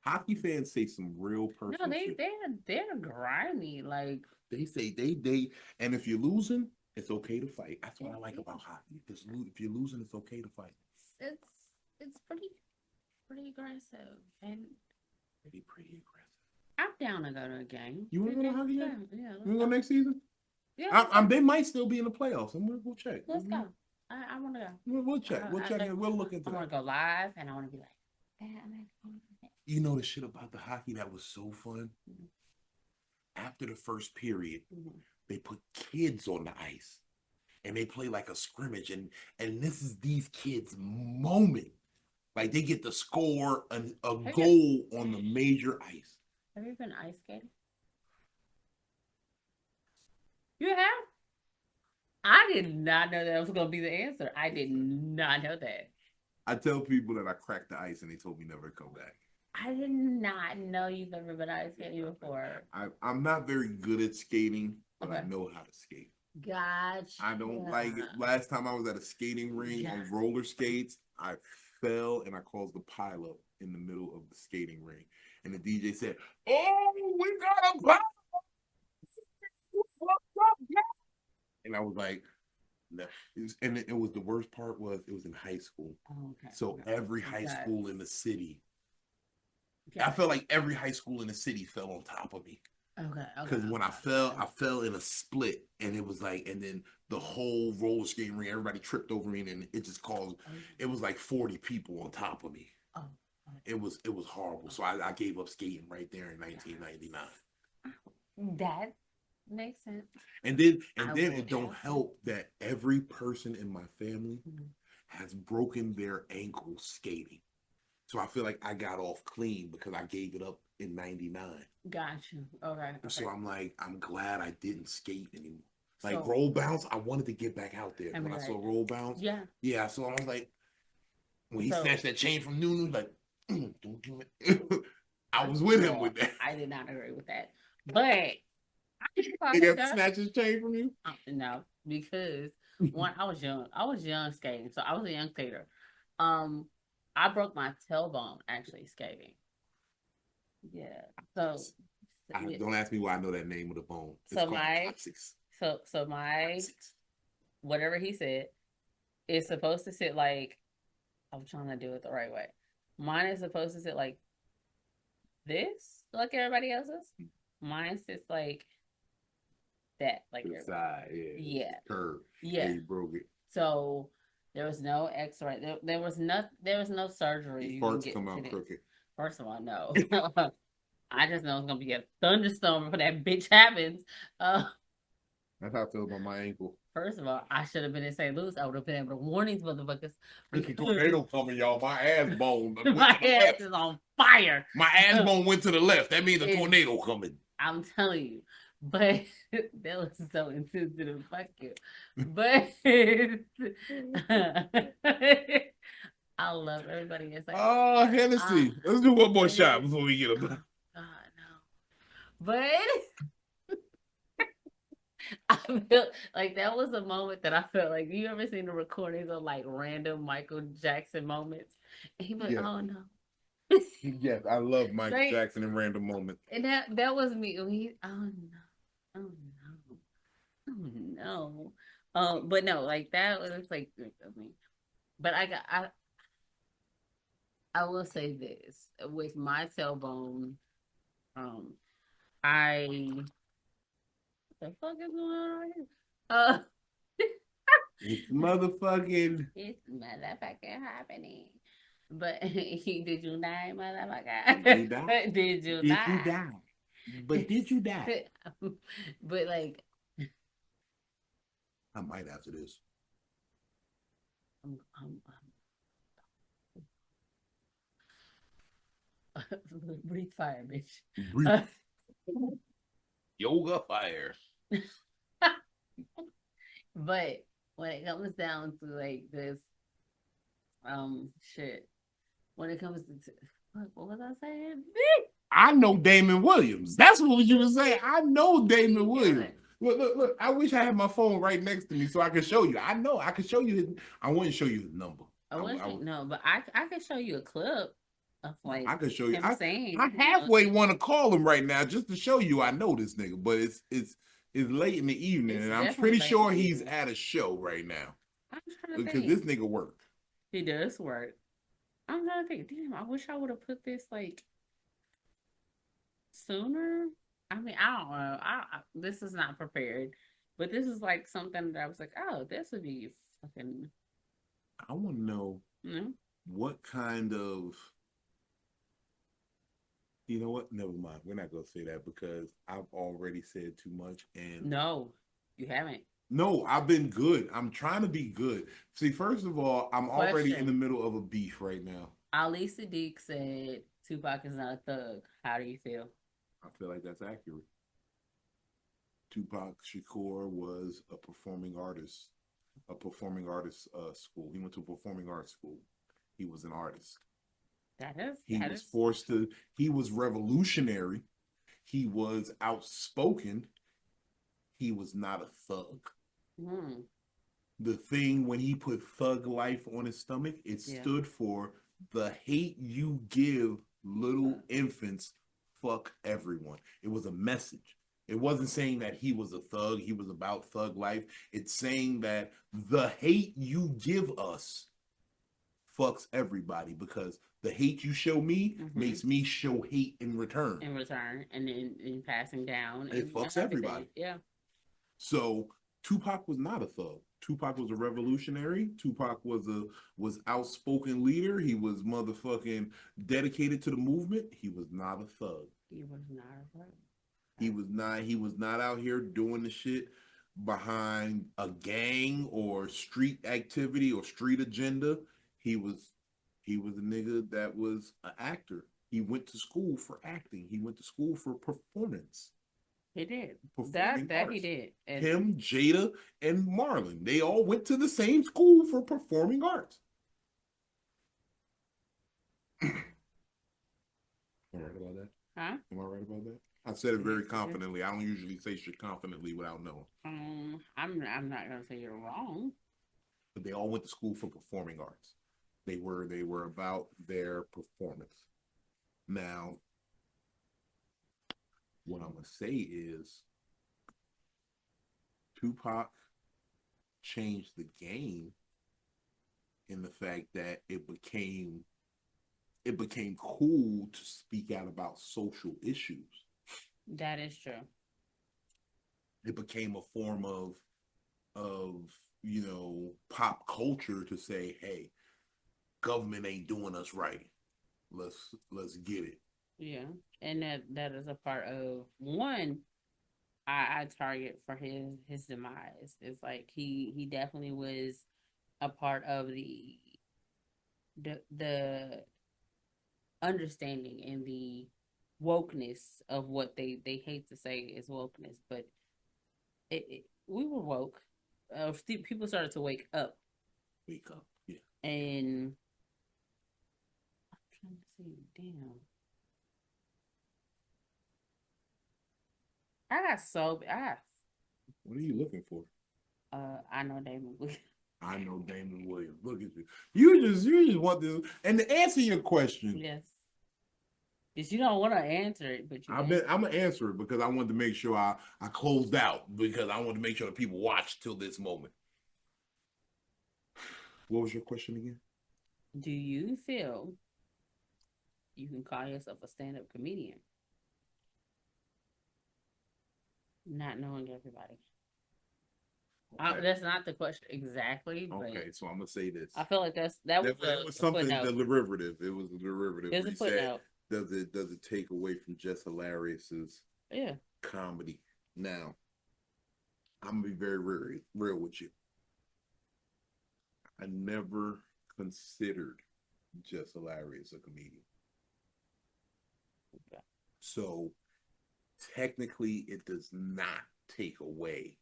Hockey fans say some real personal shit. They're grimy. Like, they say and if you're losing, it's okay to fight. That's what I like about hockey. If you're losing, it's okay to fight. It's pretty aggressive and pretty aggressive. I'm down to go to a game. You want to go to a hockey game? Yeah. You want to go next season? Yeah. They might still be in the playoffs. We'll check. Let's go. I want to go. We'll check. We'll check and we'll look into it. I want to go live and I want to be like, you know the shit about the hockey that was so fun? After the first period, they put kids on the ice and they play like a scrimmage. And this is these kids' moment. Like, they get to score a goal on the major ice. Have you been ice skating? You have? I did not know that was going to be the answer. I did not know that. I tell people that I cracked the ice and they told me never to come back. I did not know you've ever been ice skating before. I'm not very good at skating, but I know how to skate. Gotcha. I don't like it. Last time I was at a skating ring on roller skates, I fell and I caused a pileup in the middle of the skating ring. And the DJ said, "Oh, we got a pileup." And I was like, no. It was the worst part was it was in high school. Oh, okay. So every high school in the city, I felt like every high school in the city fell on top of me. Okay. Because when I fell in a split, and it was like, and then the whole roller skating ring, everybody tripped over me, and it just caused. It was like 40 people on top of me. Oh. It was horrible. So I gave up skating right there in 1999. That makes sense. And then it don't help that every person in my family has broken their ankle skating. So I feel like I got off clean because I gave it up in 99. Gotcha. Okay. So I'm like, I'm glad I didn't skate anymore. Like, roll bounce, I wanted to get back out there. When I saw roll bounce. Yeah. So I was like, when he snatched that chain from Nunu, like, don't do it. I was with him with that. I did not agree with that. But he got to snatch his chain from you? No, because when I was young skating. So I was a young skater. I broke my tailbone actually skating. Yeah. So don't ask me why I know that name of the bone. It's so my whatever he said is supposed to sit like, I'm trying to do it the right way. Mine is supposed to sit like this, like everybody else's. Mine sits like that, like the side, yeah, curve. Yeah, you broke it. So there was no X-ray. There was no surgery. The parts come out crooked. First of all, no. I just know it's gonna be a thunderstorm before that bitch happens. That's how I feel about my ankle. First of all, I should have been in St. Louis. I would have been able to warn these motherfuckers. There's a tornado coming, y'all. My ass bone. My ass is on fire. My ass bone went to the left. That means a tornado coming. I'm telling you. But that was so insensitive. Fuck you. But I love everybody. It's like, oh, Hennessy. Let's do one more shot before we get up. No. But I felt like that was a moment that I felt like, you ever seen the recordings of like random Michael Jackson moments? And he was like, oh no. Yes, I love Michael Jackson in random moments. And that was me. Oh no. But no, like that was like, I mean, But I will say this with my tailbone. I what the fuck is going on here? It's motherfucking. It's motherfucking happening. But did you die, motherfucker? Did you die? Did you Did die? you die? But did you die? But like, I might after this. breathe fire, bitch. Breathe. Yoga fire. But when it comes down to like this, shit. When it comes to what was I saying? I know Damon Williams. That's what you were saying. I know Damon Williams. Look. I wish I had my phone right next to me so I could show you. I know I could show you his. I wouldn't show you his number. No, but I could show you a clip of like I could show you. Saying, I halfway want to call him right now just to show you I know this nigga, but it's late in the evening and I'm pretty sure he's at a show right now. I'm trying to because this nigga work. He does work. I'm trying to think. Damn, I wish I would have put this like sooner. I mean, I don't know. This is not prepared, but this is like something that I was like, oh, this would be fucking. I want to know what kind of. You know what? Never mind. We're not gonna say that because I've already said too much. And no, you haven't. No, I've been good. I'm trying to be good. See, first of all, I'm already in the middle of a beef right now. Ali Sadiq said Tupac is not a thug. How do you feel? I feel like that's accurate. Tupac Shakur was a performing artist school. He went to a performing arts school. He was an artist. He was revolutionary. He was outspoken. He was not a thug. Mm. The thing when he put thug life on his stomach, it stood for the hate you give little infants, fuck everyone. It was a message. It wasn't saying that he was a thug. He was about thug life. It's saying that the hate you give us fucks everybody because the hate you show me makes me show hate in return. And in passing down. It fucks everybody. Yeah. So Tupac was not a thug. Tupac was a revolutionary. Tupac was outspoken leader. He was motherfucking dedicated to the movement. He was not a thug. He was not a thug. He was not out here doing the shit behind a gang or street activity or street agenda. He was a nigga that was an actor. He went to school for acting. He went to school for performance. He did. That he did. And him, Jada, and Marlon. They all went to the same school for performing arts. Am I right about that? Huh? Am I right about that? I said it very confidently. I don't usually say shit confidently without knowing. I'm not gonna say you're wrong. But they all went to school for performing arts. They were about their performance. Now, what I'm gonna say is Tupac changed the game in the fact that it became cool to speak out about social issues. That is true. It became a form of pop culture to say, hey, government ain't doing us right. Let's get it. Yeah. And that is a part of one I target for his demise. It's like he definitely was a part of the understanding and the wokeness of what they hate to say is wokeness, but we were woke. People started to wake up. Yeah. And I'm trying to see, damn. What are you looking for? I know Damon Williams. I know Damon Williams. Look at you. You just want this. And to answer your question. Yes. Because you don't want to answer it, but I'm gonna answer it because I wanted to make sure I closed out because I wanted to make sure that people watched till this moment. What was your question again? Do you feel you can call yourself a stand-up comedian, not knowing everybody? Okay. That's not the question exactly. Okay, so I'm gonna say this. I feel like that was something the derivative. It was a derivative. There's a footnote. Does it take away from Jess Hilarious's comedy? Now, I'm gonna be very real with you. I never considered Jess Hilarious a comedian. Okay. So technically, it does not take away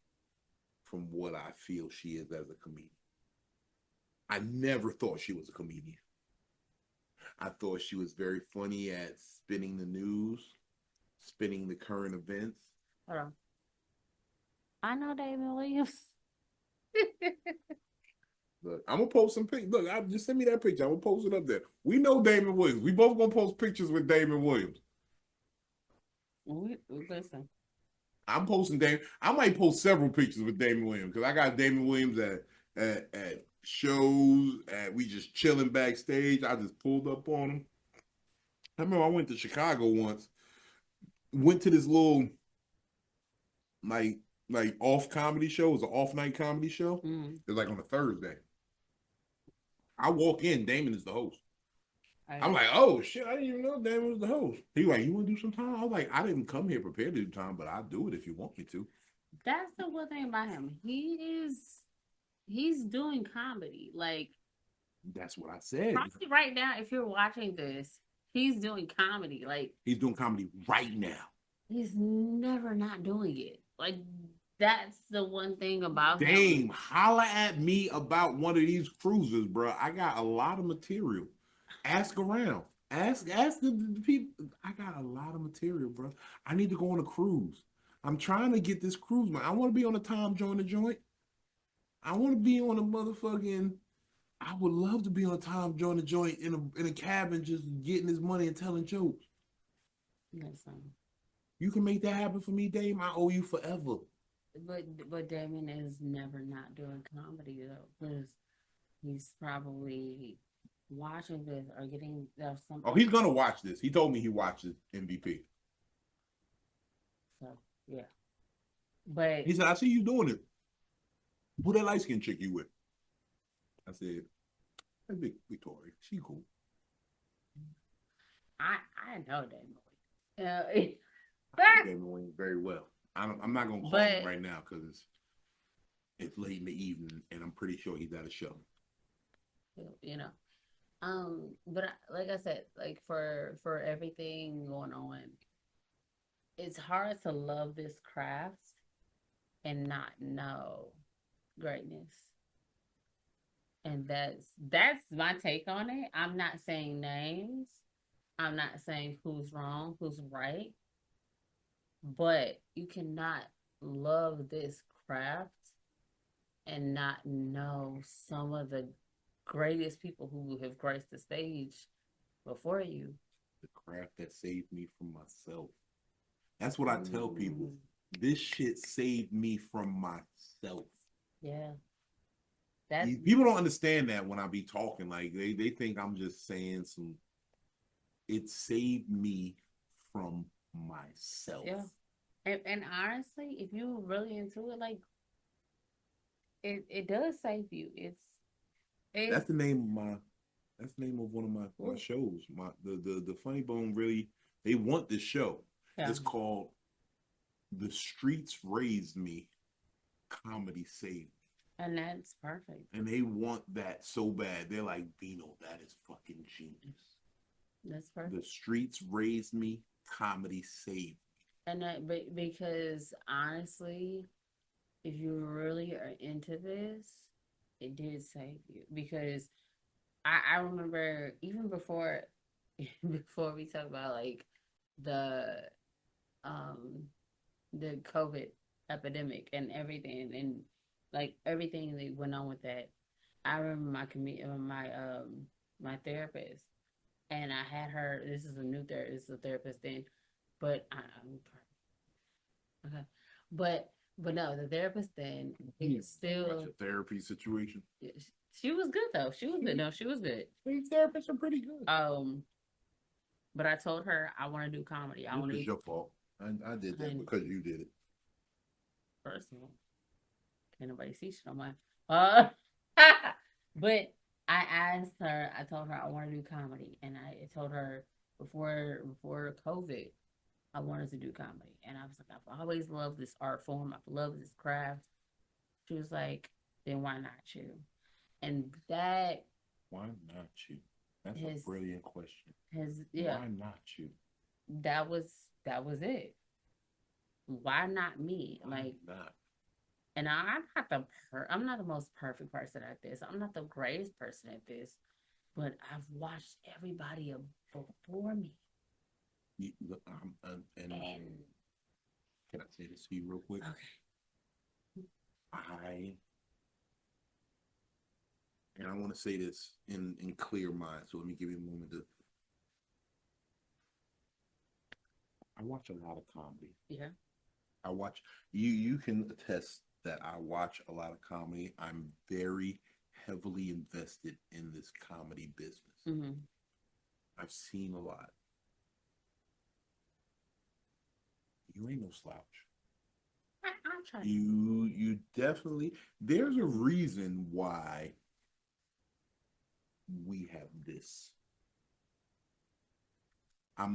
from what I feel she is as a comedian. I never thought she was a comedian. I thought she was very funny at spinning the news, spinning the current events. Hold on. I know Damon Williams. Look, I'm gonna post some pictures. Look, just send me that picture. I'm gonna post it up there. We know Damon Williams. We both gonna post pictures with Damon Williams. Listen. I'm posting Damon. I might post several pictures with Damon Williams because I got Damon Williams at shows. We just chilling backstage. I just pulled up on him. I remember I went to Chicago once. Went to this little like off comedy show. It was an off night comedy show. Mm-hmm. It was like on a Thursday. I walk in, Damon is the host. I'm like, oh shit, I didn't even know Damon was the host. He like, you want to do some time? I was like, I didn't come here prepared to do time, but I'll do it if you want me to. That's the one thing about him. He's doing comedy. Like, that's what I said. Probably right now, if you're watching this, he's doing comedy. Like, he's doing comedy right now. He's never not doing it. Like, that's the one thing about him. Dame, holla at me about one of these cruises, bro. I got a lot of material. Ask around. Ask the people. I got a lot of material, bro. I need to go on a cruise. I'm trying to get this cruise, man. I want to be on a Tom Join the Joint. I want to be on a motherfucking. I would love to be on a Tom Join the Joint in a cabin, just getting his money and telling jokes. Listen. You can make that happen for me, Dame. I owe you forever. But Damon is never not doing comedy though, because he's probably watching this or getting something. Oh, he's gonna watch this. He told me he watches MVP. So yeah, but he said, "I see you doing it. Who that light skin chick you with?" I said, "That's Victoria. She cool." I know Damon. Damon Wayne very well. I'm not gonna call him right now because it's late in the evening and I'm pretty sure he's at a show. You know. But like I said, like for everything going on, it's hard to love this craft and not know greatness. And that's my take on it. I'm not saying names. I'm not saying who's wrong, who's right. But you cannot love this craft and not know some of the greatest people who have graced the stage before you. The craft that saved me from myself. That's what I tell people. This shit saved me from myself. Yeah. People don't understand that when I be talking. Like they think I'm just saying some. It saved me from myself. Yeah. And honestly, if you're really into it, like it does save you. It's that's the name of one of my shows. The Funny Bone really, they want this show. Yeah. It's called The Streets Raised Me, Comedy Saved Me. And that's perfect. And they want that so bad. They're like, Vino, that is fucking genius. That's perfect. The Streets Raised Me, Comedy Saved Me. And that, because honestly, if you really are into this, it did save you. Because I remember even before we talk about like the COVID epidemic and everything, and like everything that went on with that, I remember my therapist, and I had her. This is a new therapist. This is a therapist then, but okay. But But no, the therapist then still a therapy situation. She was good though. She was good. No, she was good. These therapists are pretty good. But I told her I want to do comedy. I want to. It's your fault. I did that because you did it. First of all, can't nobody see shit on my. But I asked her. I told her I want to do comedy, and I told her before COVID, I wanted to do comedy, and I was like, I've always loved this art form. I've loved this craft. She was like, then why not you? And that. Why not you? That's a brilliant question. Yeah. Why not you? That was it. Why not me? Why not? And I'm not the most perfect person at this. I'm not the greatest person at this, but I've watched everybody before me. And can I say this to you real quick? Okay. And I want to say this in clear mind. So let me give you a moment to. I watch a lot of comedy. Yeah. I watch you can attest that I watch a lot of comedy. I'm very heavily invested in this comedy business. Mm-hmm. I've seen a lot. You ain't no slouch. I'm trying. You definitely. There's a reason why we have this. I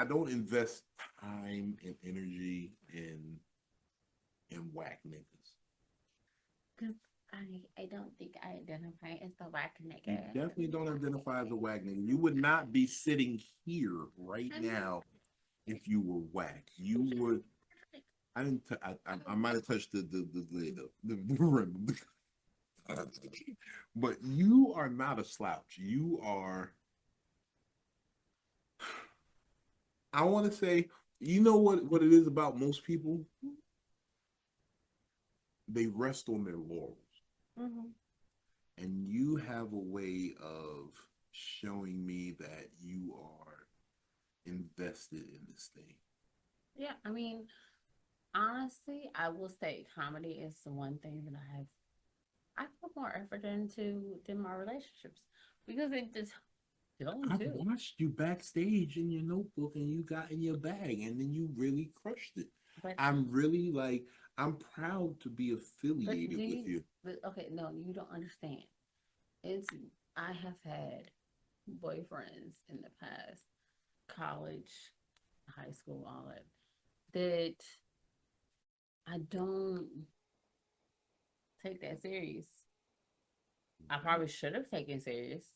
don't invest time and energy in whack niggas. Because I don't think I identify as the whack nigga. You definitely don't identify as a whack nigga. You would not be sitting here right now if you were whack. You would. I didn't. I might have touched the rim. But you are not a slouch. You are. I want to say, you know what it is about most people? They rest on their laurels. Mm-hmm. And you have a way of showing me that you are invested in this thing. Yeah, I mean, honestly, I will say comedy is the one thing that I put more effort into than my relationships, because it just I've watched you backstage in your notebook and you got in your bag and then you really crushed it. But I'm really I'm proud to be affiliated with you. But okay, no, you don't understand. I have had boyfriends in the past, college, high school, all that I don't take that serious. I probably should have taken serious.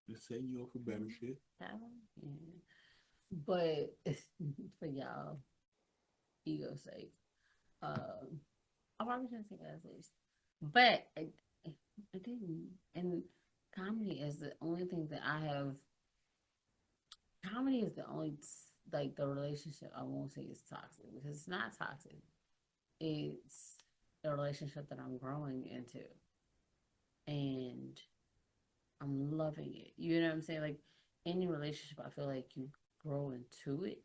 Just setting you up for better shit. Yeah. But for y'all ego's sake, I probably shouldn't take that serious. But I didn't. And comedy is the only thing that I have. Comedy is the only the relationship I won't say is toxic, because it's not toxic. It's a relationship that I'm growing into, and I'm loving it. You know what I'm saying? Like any relationship, I feel like you grow into it.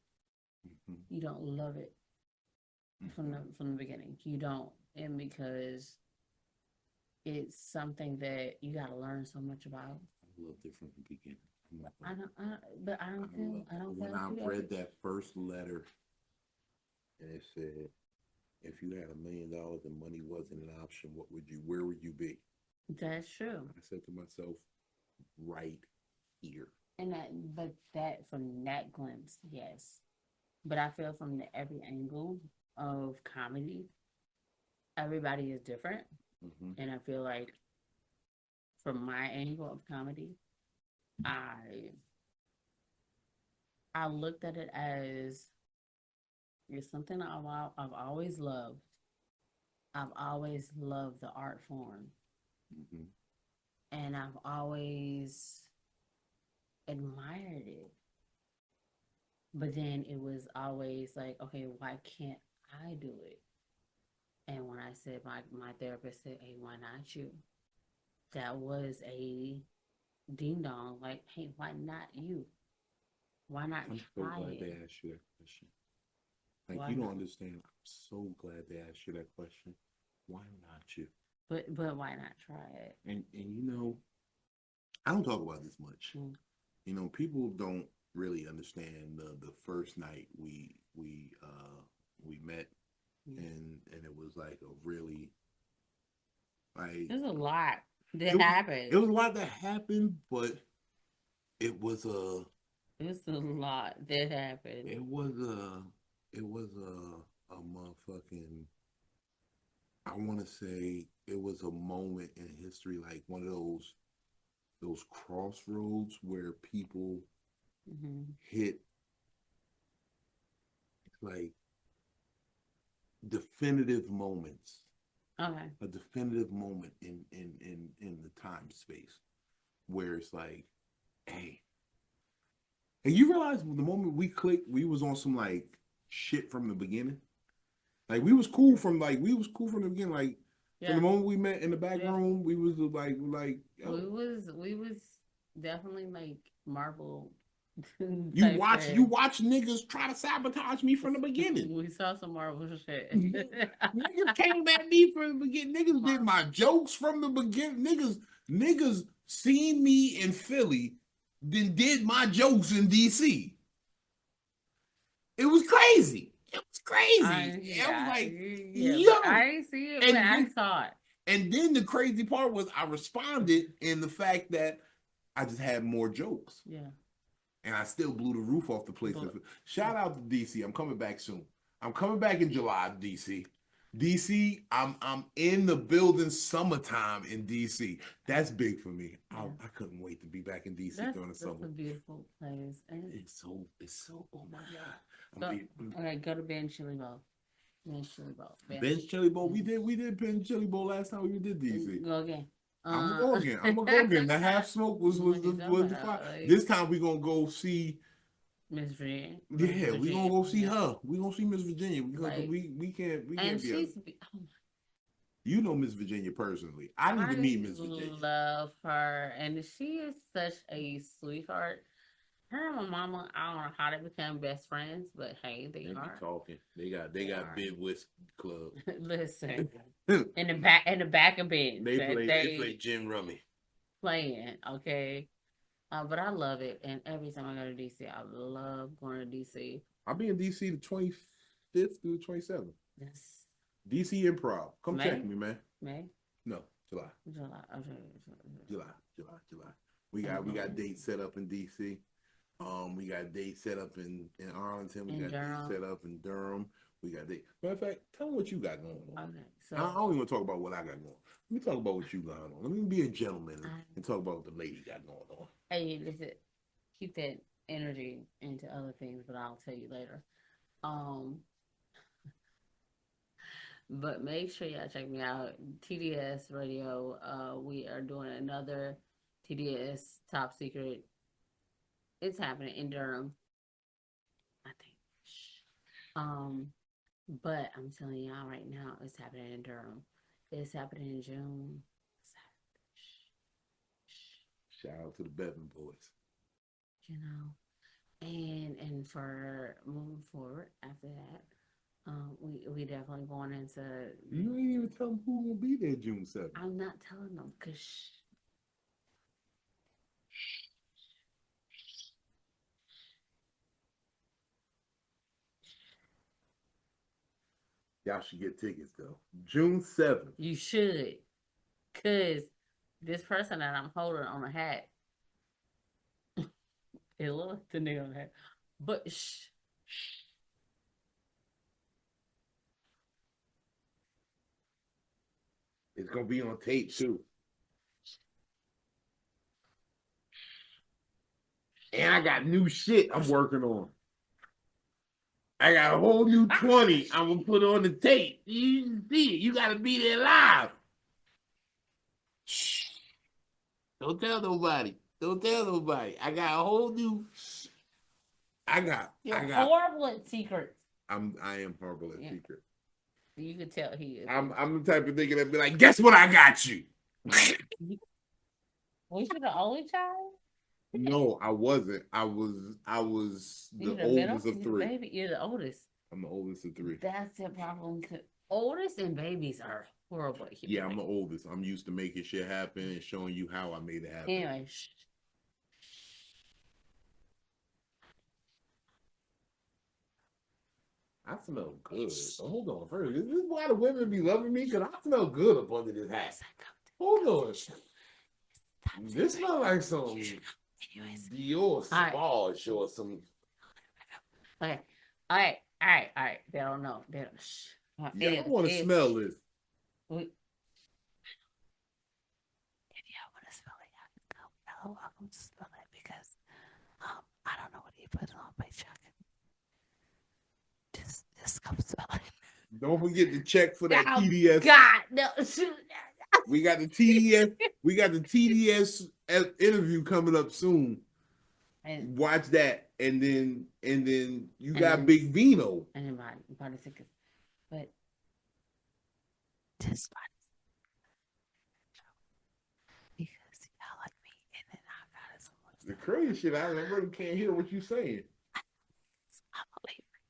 Mm-hmm. You don't love it from the beginning. You don't, and because it's something that you got to learn so much about. I love it from the beginning. I don't feel. When I read that first letter, and it said, "If you had $1 million and money wasn't an option, where would you be?" That's true. I said to myself, right here. And that from that glimpse, yes. But I feel from every angle of comedy, everybody is different. Mm-hmm. And I feel like from my angle of comedy, I looked at it as it's something I've always loved. I've always loved the art form. Mm-hmm. And I've always admired it. But then it was always like, okay, why can't I do it? And when I said, my therapist said, hey, why not you? That was a ding dong, like, hey, why not you? Why not I'm try so glad it? they asked you that question. Like, why you don't understand. I'm so glad they asked you that question. Why not you? But why not try it? And you know, I don't talk about this much. You know, people don't really understand the first night we met, and it was like a really like there's a lot that happened. It was a lot that happened, but it was a lot that happened. It was a motherfucking, I want to say it was a moment in history, like one of those crossroads where people hit like definitive moments. Okay. A definitive moment in the time space where it's like, hey, and you realize the moment we clicked, we was on some like shit from the beginning. Like we was cool from the beginning. Like from the moment we met in the back room, we was like we was definitely like Marvel. You watch niggas try to sabotage me from the beginning. We saw some Marvel shit. Niggas came at me from the beginning. Niggas did my jokes from the beginning. Niggas seen me in Philly, then did my jokes in DC. It was crazy. It was crazy. I was like, yo. I didn't see it, but I saw it. And then the crazy part was I responded in the fact that I just had more jokes. Yeah. And I still blew the roof off the place. Shout out to DC. I'm coming back soon. I'm coming back in July, DC. DC, I'm in the building summertime in DC. That's big for me. I couldn't wait to be back in DC during the summer. That's a beautiful place. And it's so oh my God. Okay, go to Ben's Chili Bowl. Ben's Chili Bowl. We did Ben's Chili Bowl last time we did DC. Go again. I'm gonna go again. The half smoke was the fire. This time we gonna go see Miss Virginia. Yeah, we gonna go see her. We gonna see Miss Virginia because we can't be. You know Miss Virginia personally. I need to meet Miss Virginia. Love her, and she is such a sweetheart. Her and my mama, I don't know how they became best friends, but hey, they are talking. They got Big Whisk Club. Listen, in the back of bed, they play gin rummy. Playing, okay. But I love it, and every time I go to DC, I love going to DC. I'll be in DC the 25th through the 27th. Yes. DC Improv. Come check me, man. May? No, July. July. We got dates set up in DC. We got dates set up in Arlington. We got dates set up in Durham. We got dates. Matter of fact, tell me what you got going on. Okay, so I don't even want to talk about what I got going on. Let me talk about what you got on. Let me be a gentleman and talk about what the lady got going on. Hey, listen, keep that energy into other things, but I'll tell you later. But make sure y'all check me out. TDS Radio. We are doing another TDS Top Secret. It's happening in Durham, I think. But I'm telling y'all right now, it's happening in Durham. It's happening in June. Shout out to the Bevan boys. You know, and for moving forward after that, we definitely going into. You ain't even tell them who will be there June 7th. I'm not telling them because. Y'all should get tickets though. June 7th. You should, cause this person that I'm holding on a hat, it looks like the nigga on the hat, but shh. It's gonna be on tape too. And I got new shit I'm working on. I got a whole new 20 I'm gonna put on the tape. You see it. You gotta be there live. Shh. Don't tell nobody. I got a whole new. You're horrible at secrets. I am horrible at secrets. You can tell he is. I'm the type of nigga that be like, guess what I got you. Was you the only child? No, I wasn't. I was the oldest of three. Baby, you're the oldest. I'm the oldest of 3. That's the problem too. Oldest and babies are horrible. Yeah, I'm the oldest. I'm used to making shit happen and showing you how I made it happen. Anyway. I smell good. Hold on first. Is this why the women be loving me? Because I smell good up under this hat. Hold on. This smells like some Dior Sparge or some. Okay. All right. They don't know. They don't. Shh. Yeah, I want to smell this. If y'all want to smell it, y'all can go. Y'all welcome to smell it because I don't know what he put on my jacket. Just come smell it. Don't forget to check for that TDS. God, no. We got the TDS. We got the TDS interview coming up soon. And watch that, and then you got Big Vino. And body sick, but this body because y'all like me, and then I got it. The crazy shit, I really can't hear what you're saying. I'm a believer.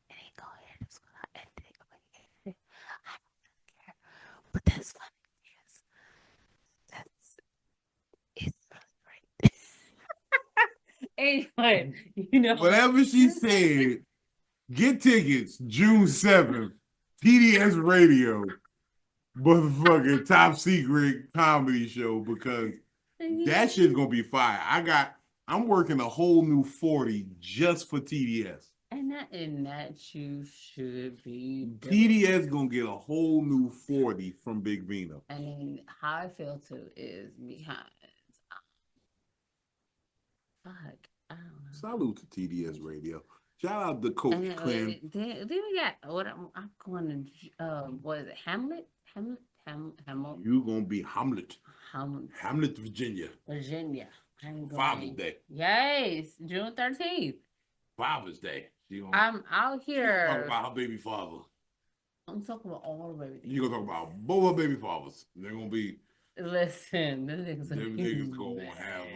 It ain't gonna hear this when I end it. I don't care, but that's funny. Anyway, you know. Whatever she said, get tickets June 7th, TDS Radio, motherfucking top secret comedy show, because that shit's gonna be fire. I'm working a whole new 40 just for TDS. And that you should be doing. TDS gonna get a whole new 40 from Big Vino. And then how I feel too is behind. Fuck, I don't know. Salute to TDS Radio. Shout out to Coach Clem. Then we got what I'm going to what is it? Hamlet. You gonna be Hamlet, Virginia. Father's Day. Yes, June 13th. Father's Day. I'm out here. Talk about her baby father. I'm talking about all the baby. You gonna talk about both her baby fathers? They're gonna be. Listen, them niggas gonna have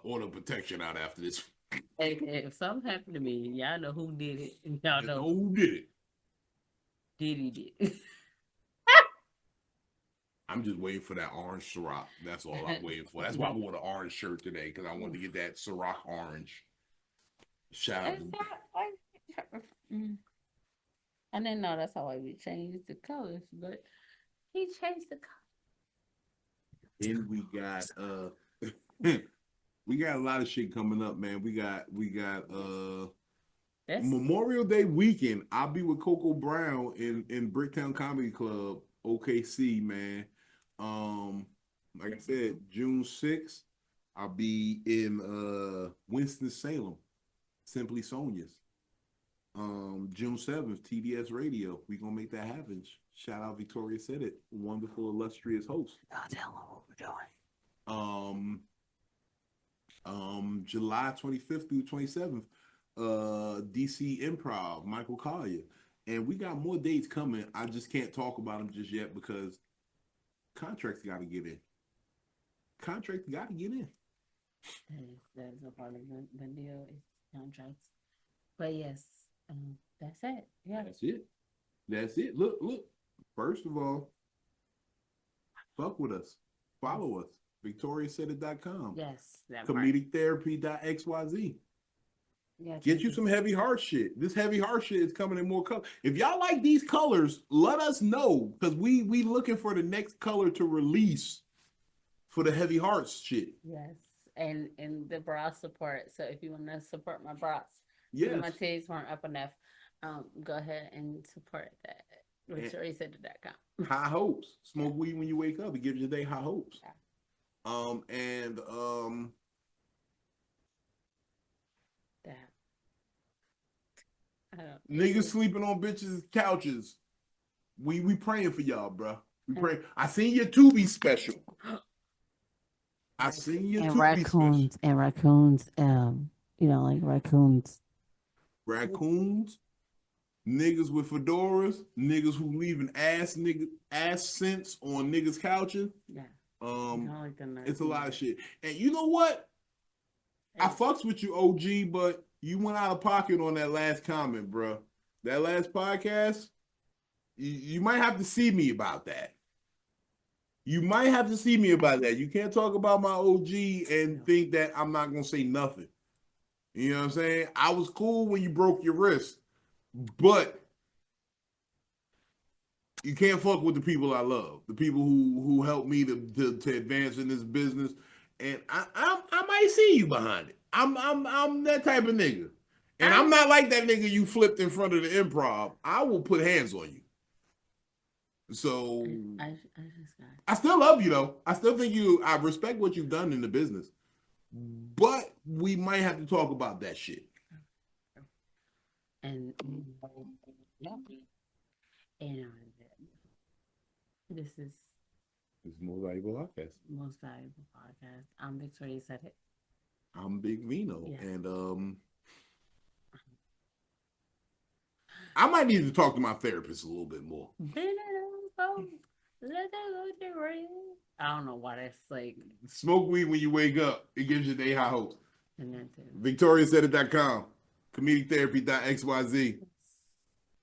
order protection out after this. If something happened to me, y'all know who did it. Y'all know who did it. Did it. I'm just waiting for that orange Ciroc. That's all I'm waiting for. That's why I wore the orange shirt today, because I wanted to get that Ciroc orange. Shout out. I didn't know that's how we changed the colors, but he changed the color. Then we got a lot of shit coming up, man. We got Memorial Day weekend. I'll be with Coco Brown in Bricktown Comedy Club, OKC, man. Like I said, June 6th, I'll be in Winston-Salem, Simply Sonia's. June 7th, TDS Radio. We gonna make that happen. Shout out Victoria Said It, wonderful, illustrious host. I'll tell them what we're doing. July 25th through 27th, DC Improv, Michael Collier. And we got more dates coming. I just can't talk about them just yet because contracts got to get in. Contracts got to get in. That is a part of the deal. Is contracts. But yes, that's it. Yeah, That's it. Look. First of all, fuck with us. Follow us. VictoriaSaidIt.com. Yes. ComedicTherapy.xyz. Yeah, get you some heavy heart shit. This heavy heart shit is coming in more color. If y'all like these colors, let us know, because we looking for the next color to release for the heavy hearts shit. Yes, and the bra support. So if you want to support my bras, yes, my titties weren't up enough, go ahead and support that. VictoriaSaidIt.com. High hopes. Smoke weed when you wake up. It gives your day high hopes. Yeah. Niggas sleeping on bitches' couches. We praying for y'all, bro. We pray. I seen your Tubi special. I seen your Tubi special. And raccoons, like raccoons. Raccoons, niggas with fedoras, niggas who leaving ass scents on niggas' couches. Yeah. It's a lot of shit. And you know what? I fucks with you, OG, but you went out of pocket on that last comment, bro. that last podcast, you might have to see me about that. You might have to see me about that. You can't talk about my OG and think that I'm not going to say nothing. You know what I'm saying? I was cool when you broke your wrist, but you can't fuck with the people I love, the people who helped me to advance in this business. And I might see you behind it. I'm that type of nigga. And I'm not like that nigga you flipped in front of the improv. I will put hands on you. So I still love you though. I still think I respect what you've done in the business. But we might have to talk about that shit. And this is Most Valuable Podcast. Most Valuable Podcast. I'm Victoria Said It. I'm Big Vino. Yeah. And I might need to talk to my therapist a little bit more. I don't know why that's like. Smoke weed when you wake up. It gives you day high hopes. And that's it. VictoriaSaidIt.com. ComedicTherapy.xyz.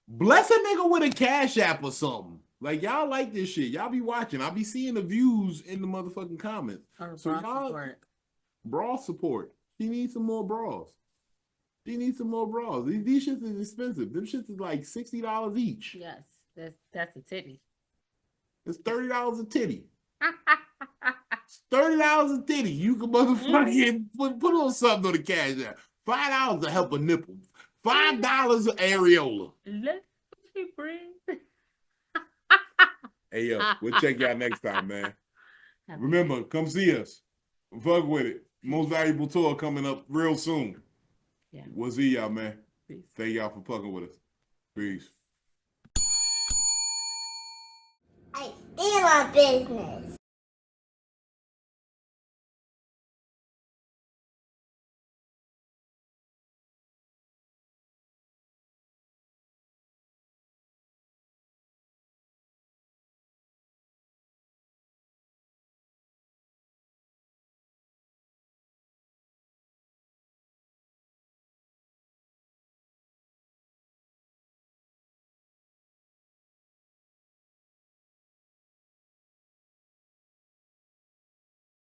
Bless a nigga with a Cash App or something. Like, y'all like this shit. Y'all be watching. I'll be seeing the views in the motherfucking comments. So y'all, bra support. She needs some more bras. She needs some more bras. These shits is expensive. Them shits is like $60 each. Yes, that's a titty. It's $30 a titty. It's $30 a titty. You can motherfucking put a little something on the Cash App. $5 to help a nipple. $5 an areola. Let me breathe. Hey, yo, we'll check y'all next time, man. Remember, come see us. Fuck with it. Most Valuable Tour coming up real soon. Yeah. We'll see y'all, man. Peace. Thank y'all for fucking with us. Peace. I stand on business.